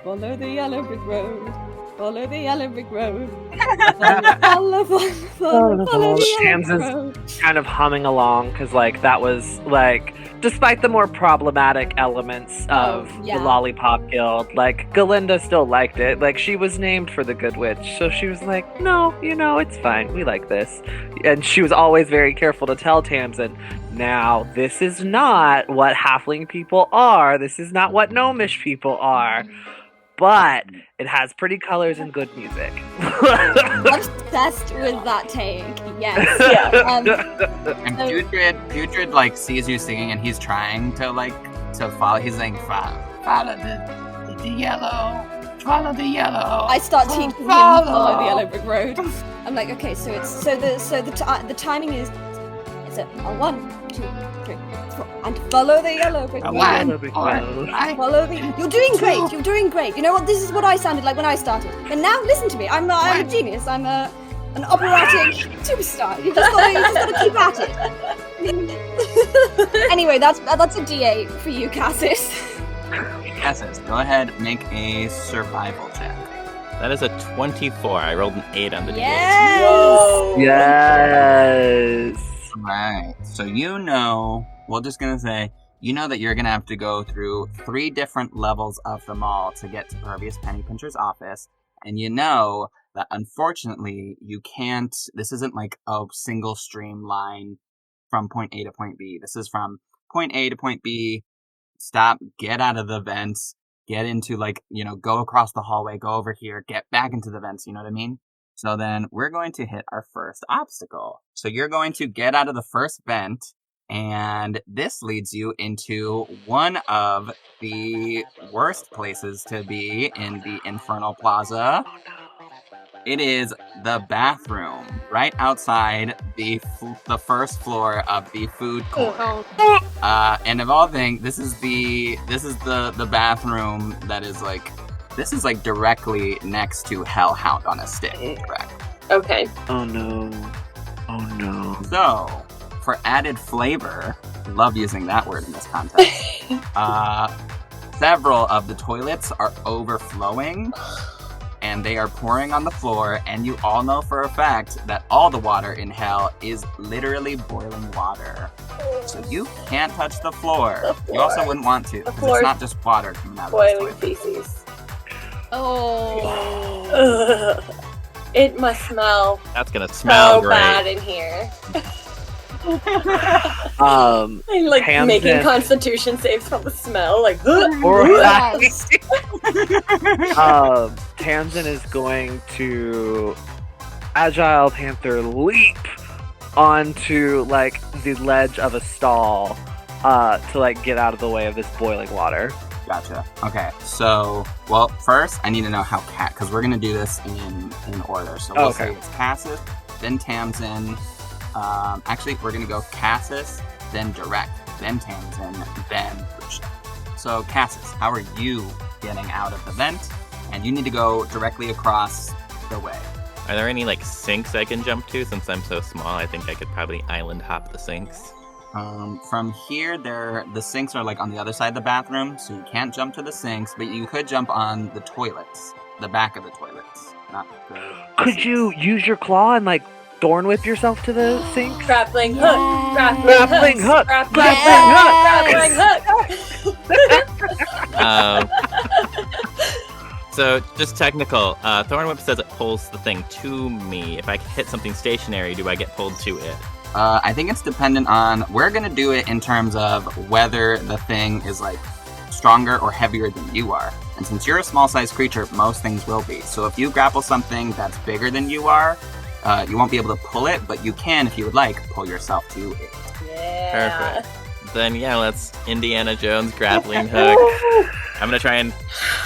"Follow the yellow brick road, follow the yellow brick road, follow the yellow brick road." Kind of humming along, because, like, that was, like, despite the more problematic elements of the Lollipop Guild, like, Galinda still liked it. Like, she was named for the Good Witch, so she was like, no, it's fine. We like this. And she was always very careful to tell Tamsin, now, this is not what halfling people are. This is not what gnomish people are. But it has pretty colors and good music. Obsessed with that take, yes. And Putrid like sees you singing, and he's trying to follow. He's like, follow the yellow, follow the yellow. I start teaching him to follow the yellow brick road. I'm like, okay, so the timing is a 1, 2, 3, 4, and follow the yellow brick road. You're doing great. You're doing great. You know what? This is what I sounded like when I started. And now, listen to me. I'm a genius. I'm an operatic superstar. You just gotta keep at it. Anyway, that's a D8 for you, Cassis. Cassis, go ahead, make a survival check. That is a 24. I rolled an 8 on the D8. Yes. Yes. Right. So we're just gonna say, that you're gonna have to go through 3 different levels of the mall to get to Pervious Pennypincher's office, and that unfortunately you can't. This isn't like a single stream line from point A to point B. This is from point A to point B. Stop, get out of the vents, get into go across the hallway, go over here, get back into the vents. You know what I mean? So then we're going to hit our first obstacle. So you're going to get out of the first vent, and this leads you into one of the worst places to be in the Infernal Plaza. It is the bathroom right outside the first floor of the food court. And of all things, this is the bathroom that is this is directly next to Hellhound on a stick, correct? Okay. Oh no. So, for added flavor, love using that word in this context, several of the toilets are overflowing, and they are pouring on the floor, and you all know for a fact that all the water in hell is literally boiling water. So you can't touch the floor. You also wouldn't want to, because it's not just water coming out of the boiling feces. Oh. It must smell. That's gonna smell great. Bad in here. I'm making Constitution saves from the smell, Tamsin is going to Agile Panther leap onto the ledge of a stall to get out of the way of this boiling water. Gotcha. Okay, so, first I need to know how because we're gonna do this in order. So we'll say it's Cassis, then Tamsin. Actually, we're gonna go Cassis, then Direct, then Tamsin, then Lucia. So Cassis, how are you getting out of the vent? And you need to go directly across the way. Are there any sinks I can jump to? Since I'm so small, I think I could probably island hop the sinks. From here, the sinks are on the other side of the bathroom, so you can't jump to the sinks, but you could jump on the toilets, the back of the toilets, not the Could you use your claw and thorn whip yourself to the sinks? Grappling hook! Grappling hook! Grappling hook! So, just technical. Thorn Whip says it pulls the thing to me. If I hit something stationary, do I get pulled to it? I think it's dependent on. We're gonna do it in terms of whether the thing is stronger or heavier than you are. And since you're a small-sized creature, most things will be. So if you grapple something that's bigger than you are, you won't be able to pull it, but you can, if you would like, pull yourself to it. Yeah. Perfect. Then let's Indiana Jones grappling hook. I'm gonna try and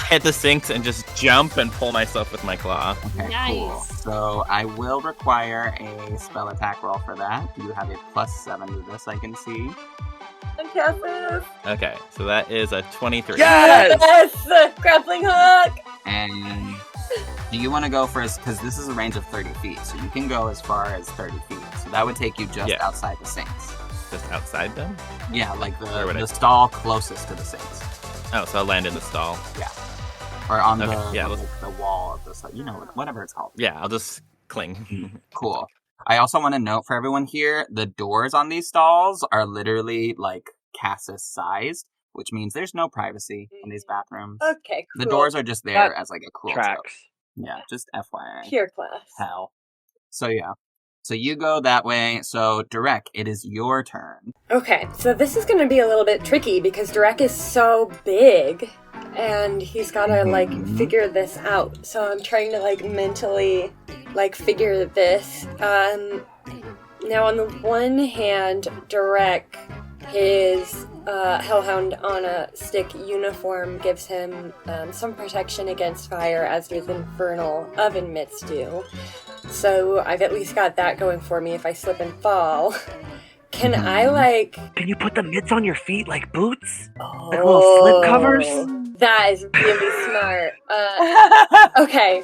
hit the sinks and just jump and pull myself with my claw. Okay, Nice. cool. So I will require a spell attack roll for that. You have a +7 to this, I can see. Okay, so that is a 23. Yes! Grappling hook! And do you want to go first? Because this is a range of 30 feet, so you can go as far as 30 feet. So that would take you just Yeah. outside the Saints. Just outside them? Yeah, like Where would the I- stall closest to the Saints. Oh, so I'll land in the stall. Or on Okay, the, yeah, the, let's- the wall of the stall. You know, whatever it's called. Yeah, I'll just cling. Cool. I also want to note for everyone here, the doors on these stalls are literally like Cassis sized, which means there's no privacy in these bathrooms. Okay, cool. The doors are just there That as like a cool joke. Tracks. Yeah, just FYI. Pure class. Hell. So yeah. So you go that way. So Direk, it is your turn. Okay, so this is gonna be a little bit tricky because Durek is so big and he's gotta like figure this out. So I'm trying to like mentally like figure this. Now on the one hand, Durek, his Hellhound on a stick uniform gives him some protection against fire, as do the infernal oven mitts do. So I've at least got that going for me if I slip and fall. Can I like... Can you put the mitts on your feet like boots? Like little slip covers? That is really smart. Okay.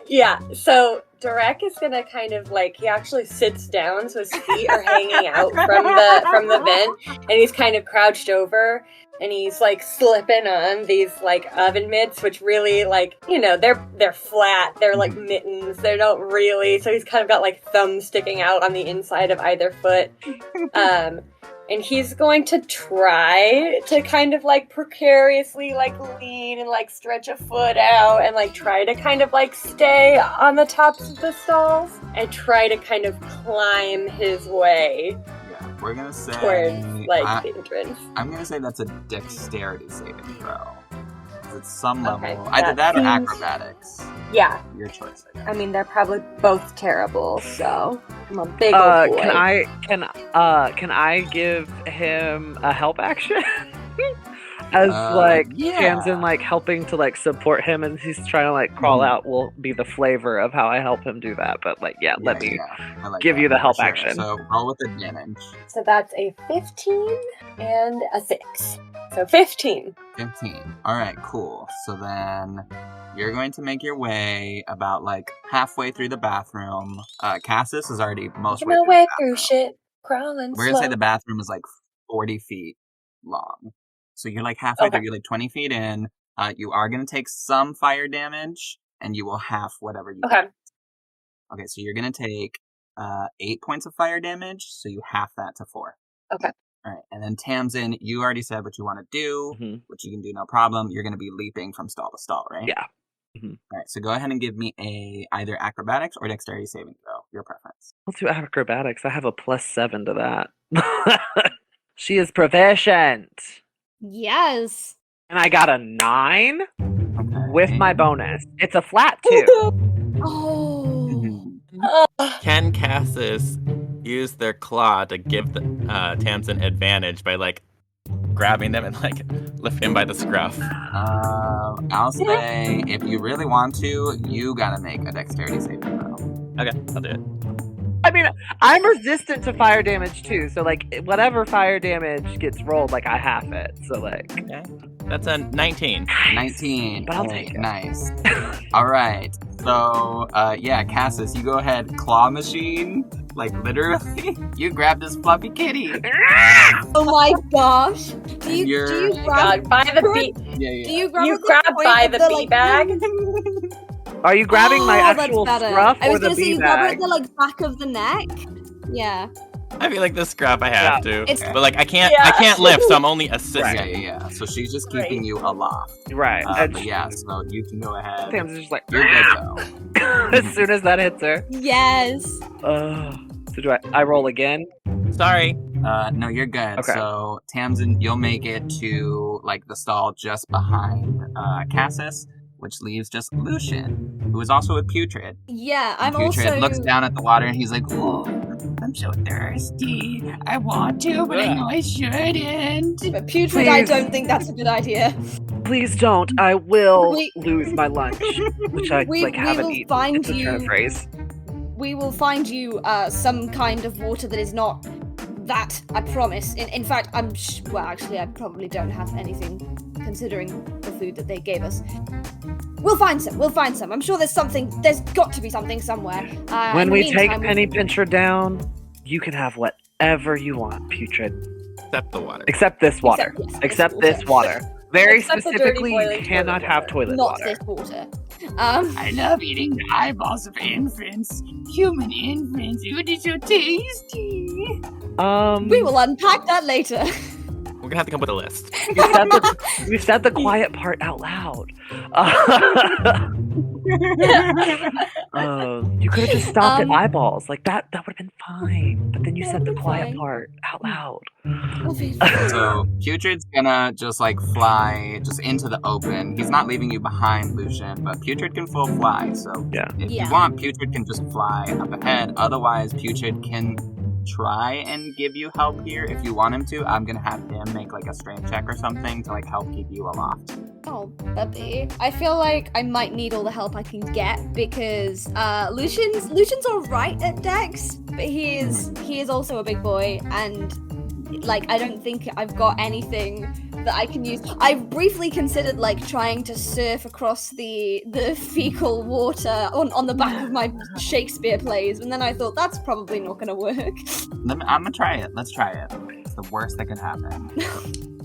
Yeah. So Durek is gonna kind of like, he actually sits down so his feet are hanging out from the vent, and he's kind of crouched over, and he's like slipping on these like oven mitts, which really like, you know, they're flat, they're like mittens, they don't really, so he's kind of got like thumbs sticking out on the inside of either foot. And he's going to try to kind of like precariously like lean and like stretch a foot out and like try to kind of like stay on the tops of the stalls and try to kind of climb his way Yeah, we're gonna say towards like the entrance. I'm gonna say that's a dexterity saving throw. It's some Okay, level. Either that or seems- acrobatics. Yeah, Your choice. I guess. I mean they're probably both terrible, so I'm a big old boy. Can I give him a help action? As like yeah. Tamsin like helping to like support him and he's trying to like crawl out will be the flavor of how I help him do that. But like let me I like give that, you the for help sure. action. So roll with advantage. So that's a 15 and a 6. So 15. 15. Alright, cool. So then you're going to make your way about like halfway through the bathroom. Cassis is already most Making my way through shit, crawling We're slow. gonna say the bathroom is like 40 feet long. So you're like halfway Okay. through, you're like 20 feet in. You are gonna take some fire damage, and you will half whatever you Okay. get. Okay, so you're gonna take 8 points of fire damage, so you half that to 4. Okay. Alright, and then Tamsin, you already said what you want to do, Mhm. which you can do no problem. You're gonna be leaping from stall to stall, right? Yeah. Mhm. Alright, so go ahead and give me a either acrobatics or dexterity saving throw, your preference. Let's do acrobatics. I have a +7 to that. She is proficient. Yes. And I got a 9 Okay. with my bonus. It's a flat 2. Oh. Mhm. Can Cassis use their claw to give the Tamsin advantage by like grabbing them and like lift him by the scruff? I'll say if you really want to, you gotta make a dexterity saving throw. Okay, I'll do it. I mean, I'm resistant to fire damage too, so like whatever fire damage gets rolled, like I half it. So like, Okay. That's a 19. 19. But I'll Hey, take it. Nice. All right. So, yeah, Cassis, you go ahead. Claw machine. Like, literally. You grab this fluffy kitty. Oh my gosh. Do And you you're- Oh my god, by the beat. Yeah. Do you grab You at the grab point by of the like, bee bag? are you grabbing my that's actual better. scruff I or was the gonna say bee you grab it bag? at the like back of the neck. Yeah. I feel like this scruff I have to. It's- But like I can't Yeah. lift, so I'm only assisting. Yeah. So she's just keeping Right. you aloft. Right. But yeah, so you can go ahead. Sam's just like, You're good though. as soon as that hits her. Yes. So do I roll again? Sorry. No, you're good. Okay. So Tamsin, you'll make it to like the stall just behind Cassis, which leaves just Lucian, who is also a putrid. Yeah, I'm Putrid also looks down at the water and he's like, "Ooh, I'm so thirsty. I want to, but I know I shouldn't. but putrid. I Please. don't think that's a good idea. Please don't. I will We- lose my lunch, which I We- like we haven't will eaten. find It's a turn of you- phrase. We will find you some kind of water that is not that. I promise. In fact, well, actually, I probably don't have anything, considering the food that they gave us. We'll find some. We'll find some. I'm sure there's something. There's got to be something somewhere. When in we the take meantime, Penny Pincher down, You can have whatever you want, Putrid. Except the water. Except this water. Except this water. Very Except the dirty specifically, you boiling cannot toilet have water. toilet Not water. this water. I love eating the eyeballs of infants. Human infants. Ooh, it is so tasty. We will unpack that later. We're gonna have to come up with a list. You said the quiet part out loud. You could have just stopped at eyeballs. Like that would have been fine. But then you That said the would've been quiet fine. part out loud. So Putrid's gonna just like fly just into the open. He's not leaving you behind, Lucian, but Putrid can full fly. So Yeah. if Yeah. you want, Putrid can just fly up ahead. Otherwise, Putrid can try and give you help here if you want him to. I'm gonna have him make like a strength check or something to like help keep you aloft. Oh, baby. I feel like I might need all the help I can get because Lucian's alright at Dex, but he is also a big boy, and like I don't think I've got anything that I can use. I briefly considered like trying to surf across the fecal water on the back of my Shakespeare plays, and then I thought that's probably not gonna work. I'm gonna try it. Let's try it. It's the worst that can happen.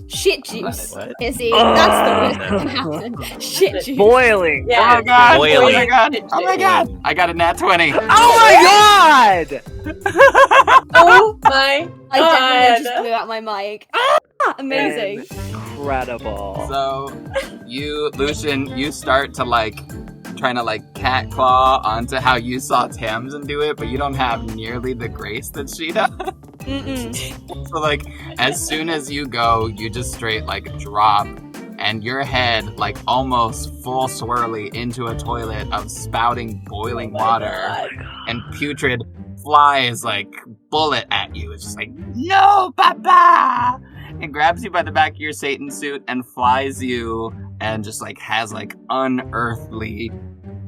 Shit juice, What? Izzy. That's the worst that can happen. Shit juice. Boiling. Yeah. Oh god! Boiling. Oh my god! Oh my god! I got a nat 20. Oh my god! Oh my I definitely just god. blew out my mic. Ah, amazing. Incredible. So, Lucian, you start to like trying to like cat claw onto how you saw Tamsin do it, but you don't have nearly the grace that she does. So like, as soon as you go, you just straight like drop, and your head like almost full swirly into a toilet of spouting boiling water, and Putrid flies like bullet at you. It's just like, no, Papa! And grabs you by the back of your Satan suit and flies you, and just like has like unearthly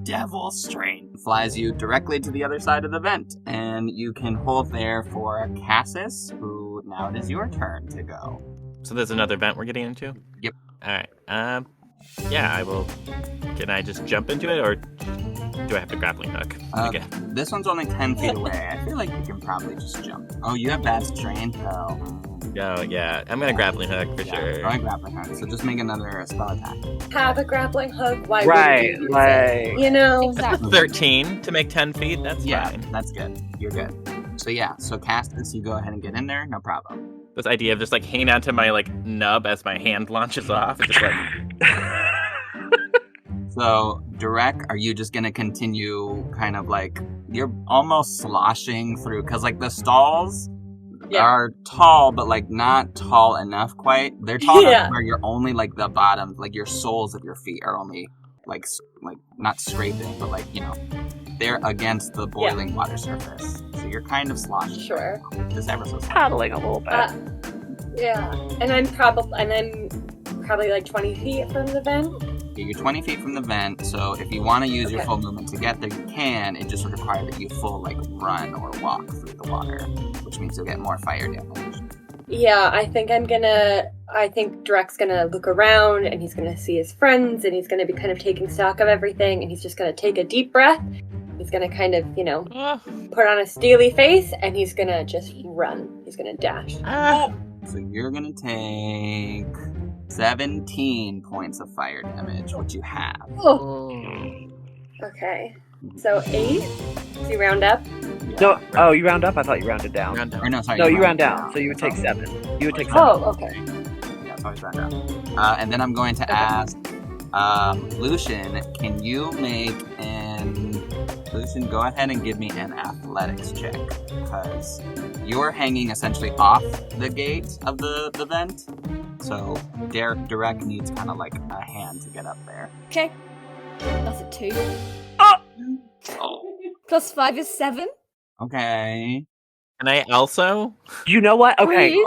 devil strength. Flies you directly to the other side of the vent, and you can hold there for Cassis, who now it is your turn to go. So there's another vent we're getting into? Yep. Alright. Yeah, I will. Can I just jump into it, or do I have to grappling hook? Okay. This one's only 10 feet away. I feel like you can probably just jump. Oh, you have bad strength though. Oh, yeah. I'm gonna grappling hook for sure. Go ahead, grappling hook. So just make another spell attack. Have a grappling hook. Why Right, wouldn't you use like- it? You know? Exactly. 13 to make 10 feet? That's Yeah, fine. that's good. You're good. So yeah, so Castus, you go ahead and get in there, no problem. This idea of just like hanging onto my like nub as my hand launches off. It's just like, So, Direk, are you just gonna continue kind of like, you're almost sloshing through, because like the stalls Yeah. are tall, but like not tall enough quite. They're tall Yeah. enough where you're only like the bottom, like your soles of your feet are only like not scraping, but like, you know, they're against the boiling water surface. So you're kind of sloshing. Sure. Just ever so slightly. Paddling a little bit. Yeah. And I'm probably like 20 feet from the vent. Yeah, you're 20 feet from the vent, so if you want to use your Okay. full movement to get there, you can. It just would require that you full like run or walk through the water, which means you'll get more fire damage. Yeah, I think Drek's gonna look around and he's gonna see his friends and he's gonna be kind of taking stock of everything and he's just gonna take a deep breath. He's gonna kind of, put on a steely face and he's gonna just run. He's gonna dash. So you're gonna take 17 points of fire damage, which you have. Okay. So 8? Does he round up? No, oh, you round up? I thought you rounded down. round down. Or no, sorry. No, you round down, so you would take 7. You would take 7. Oh, okay. Yeah, it's always round down. And then I'm going to ask, Lucian, can you make Lucian, go ahead and give me an athletics check, because you're hanging essentially off the gate of the vent. So Direk needs kind of like a hand to get up there. Okay. That's a 2. Oh. Plus 5 is 7. Okay. And I also, You know what? Okay, Please?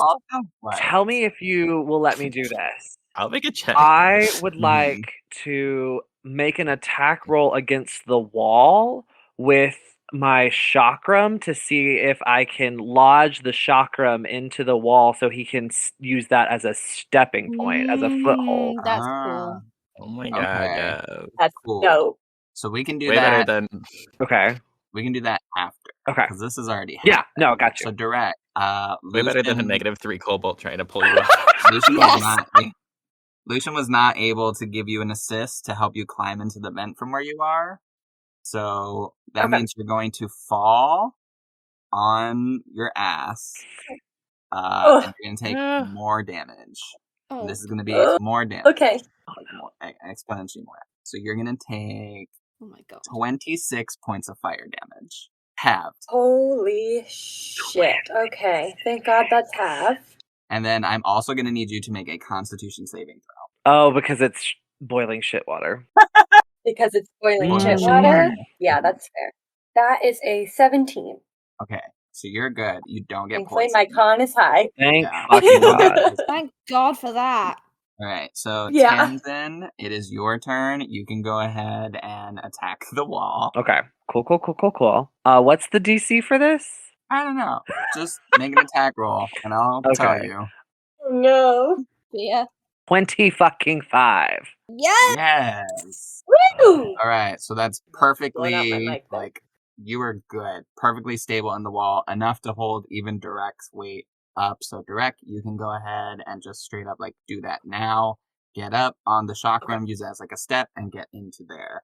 What? tell me if you will let me do this. I'll make a check. I would like to make an attack roll against the wall with my chakram to see if I can lodge the chakram into the wall so he can use that as a stepping point, as a foothold. That's Ah, cool. Oh my Okay. god, That's Cool. dope. So we can do way better that. than Okay. We can do that after. Okay. Because this is already Yeah, happened. no, got you. So direct. Way better than a Lucian- -3 Cobalt trying to pull you up. Lucian was not able to give you an assist to help you climb into the vent from where you are. So that Okay. means you're going to fall on your ass. And you're going to take more damage. Oh, And this is going to be Ugh. more damage. Okay. Like more, exponentially more. So you're going to take oh my god. 26 points of fire damage. Halved. Holy shit. Okay. Thank God that's half. And then I'm also going to need you to make a constitution saving throw. Oh, because it's boiling shit water. Because it's boiling Mm. shit water. Yeah, that's fair. That is a 17. Okay. So you're good. You don't get Thankfully, poisoned. my con is high. Thank Yeah. fucking You don't get God. poisoned. Thank God for that. All right. So Yeah. Tamsin, it is your turn. You can go ahead and attack the wall. Okay. Cool. What's the DC for this? I don't know. Just make an attack roll, and I'll tell Okay. you. Oh, no. Yeah. 25. Yes. Yes. Woo! All right. So that's Blowing out my perfectly mic there. like you were good, perfectly stable in the wall, enough to hold even Direct's weight up. So Direct, you can go ahead and just straight up like do that now. Get up on the chakram, use it as like a step, and get into there.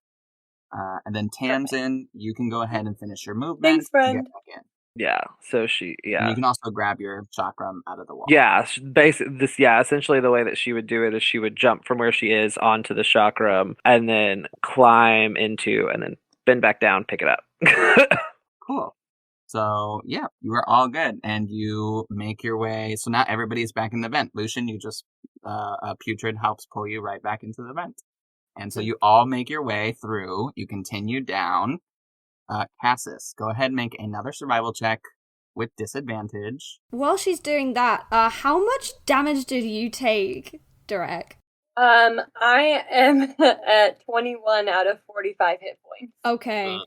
And then Tamsin, you can go ahead and finish your movement. Thanks, friend. And get back in. Yeah. So she. And Yeah. you can also grab your chakram out of the wall. Yeah. Essentially, the way that she would do it is she would jump from where she is onto the chakram and then climb into and then bend back down, pick it up. Cool. So yeah, you are all good, and you make your way. So now everybody's back in the vent. Lucian, you just Putrid helps pull you right back into the vent, and so you all make your way through. You continue down. Cassis, go ahead and make another survival check with disadvantage. While she's doing that, how much damage did you take, Direct? I am at 21 out of 45 hit points. Okay.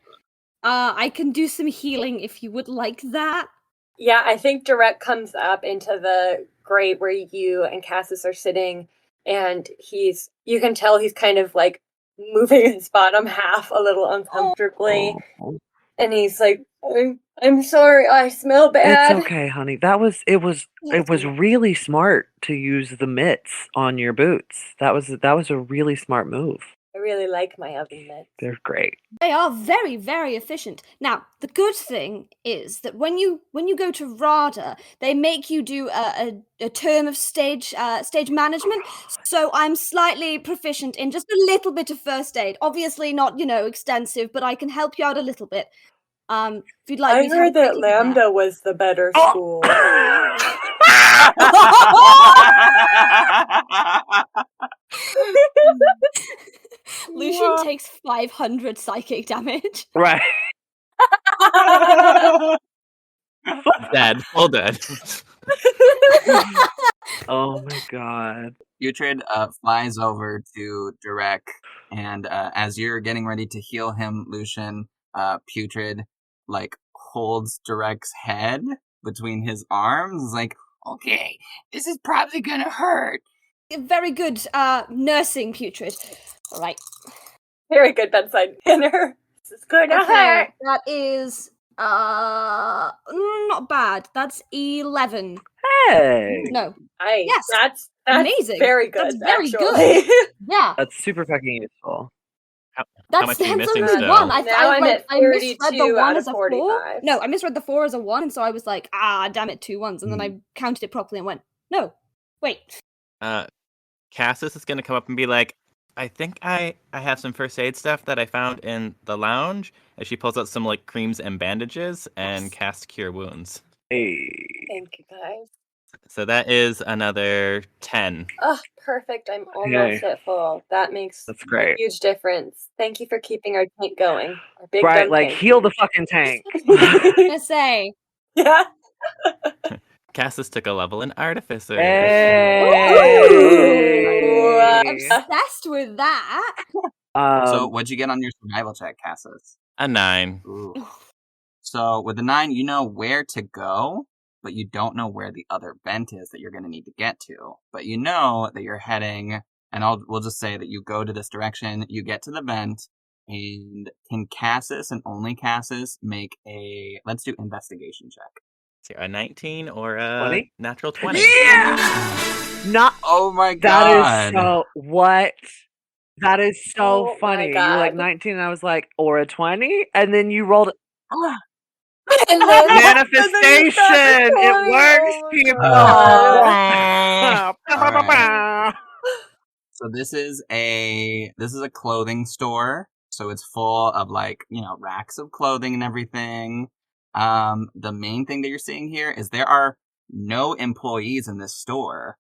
I can do some healing if you would like that. Yeah, I think Direct comes up into the grate where you and Cassis are sitting, and you can tell he's kind of like moving his bottom half a little uncomfortably. And he's like, I'm sorry, I smell bad. It's okay, honey. It was really smart to use the mitts on your boots. That was a really smart move. I really like my oven mitts. They're great. They are very, very efficient. Now, the good thing is that when you go to RADA, they make you do a term of stage management. So I'm slightly proficient in just a little bit of first aid. Obviously not, extensive, but I can help you out a little bit. If you'd like I me to have a heard that quick look at Lambda was the better school. Lucian takes 500 psychic damage. Right. Dead. All dead. Oh my God. Putrid flies over to Direct, and as you're getting ready to heal him, Lucian, Putrid like holds Direct's head between his arms, like, Okay, this is probably gonna hurt. Very good nursing, Putrid. All right. Very good bedside manner. This is going to hurt. That is not bad. That's 11. Hey. No. Nice. Yes. That's Amazing. Very good. That's very actually. good. Yeah. That's super fucking useful. How much are you That's missing only still? one. Now I'm at I misread 32 the one out as of a 4. 45. No, I misread the 4 as a 1, and so I was like, damn it, 2 1s. And then I counted it properly and went, no, wait. Cassis is going to come up and be like, I think I have some first aid stuff that I found in the lounge. And she pulls out some like creams and bandages and casts Cure Wounds. Hey. Thank you, guys. So that is another 10. Oh, perfect. I'm almost Yay. at full. That makes That's great. a huge difference. Thank you for keeping our tank going. Our big Right, dumb like tank. heal the fucking tank. I'm gonna say, Yeah. Cassis took a level in Artificer. Ooh. obsessed with that. so what'd you get on your survival check, Cassis? A 9. Ooh. So with the 9, you know where to go, but you don't know where the other vent is that you're going to need to get to. But you know that you're heading, and we'll just say that you go to this direction, you get to the vent, And can Cassis and only Cassis make a, let's do investigation check. So a 19 or a 20? natural 20. Not. Oh my That is god. so. What? That is so Oh my funny. You were like God. 19, and I was like, or a 20, and then you rolled. And then Manifestation. It works, people. So this is a clothing store. So it's full of like, racks of clothing and everything. The main thing that you're seeing here is there are no employees in this store,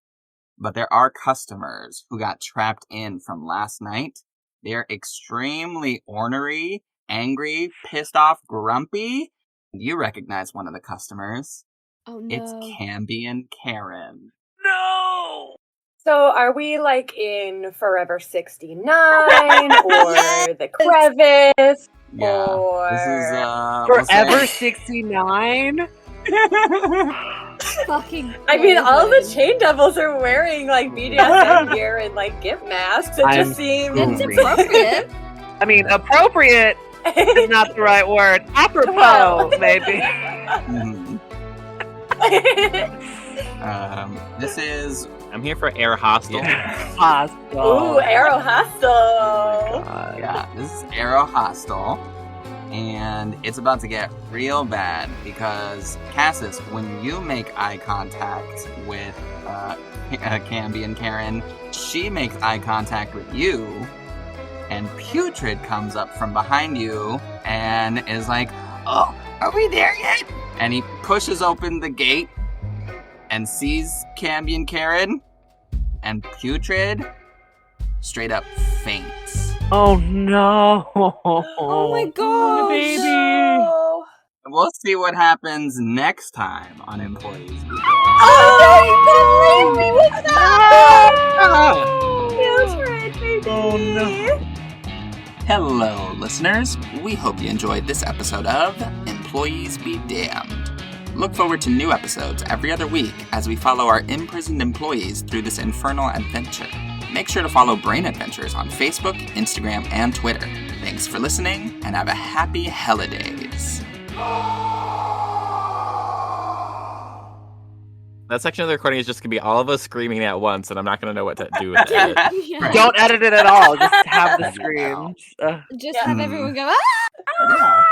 but there are customers who got trapped in from last night. They're extremely ornery, angry, pissed off, grumpy. You recognize one of the customers. Oh no. It's Camby and Karen. No. So are we like in Forever 69 or the Crevice? Yeah. Or This is Forever 69. Fucking. I mean, all the golden. chain devils are wearing like BDSM gear and like gift masks. It I'm just seems It's Ooh. appropriate. I mean, appropriate is not the right word. Apropos, Well. maybe. Mhm. This is I'm here for Air Hostel. Hostile. Ooh, Arrow Hostel. this is Arrow Hostel, and it's about to get real bad because Cassis, when you make eye contact with Camby and Karen, she makes eye contact with you, and Putrid comes up from behind you and is like, "Oh, are we there yet?" And he pushes open the gate and sees Camby and Karen, and Putrid straight up faints. Oh no. Oh my god. baby. No. We'll see what happens next time on Employees Be Damned. Feels right, baby. Oh no. Hello, listeners. We hope you enjoyed this episode of Employees Be Damned. Look forward to new episodes every other week as we follow our imprisoned employees through this infernal adventure. Make sure to follow Brain Adventures on Facebook, Instagram, and Twitter. Thanks for listening, and have a happy holidays. That section of the recording is just going to be all of us screaming at once, and I'm not going to know what to do with it. Yeah. Don't edit it at all. Just have the Edit it out. screams. Just Yeah. have everyone go, ah! Yeah.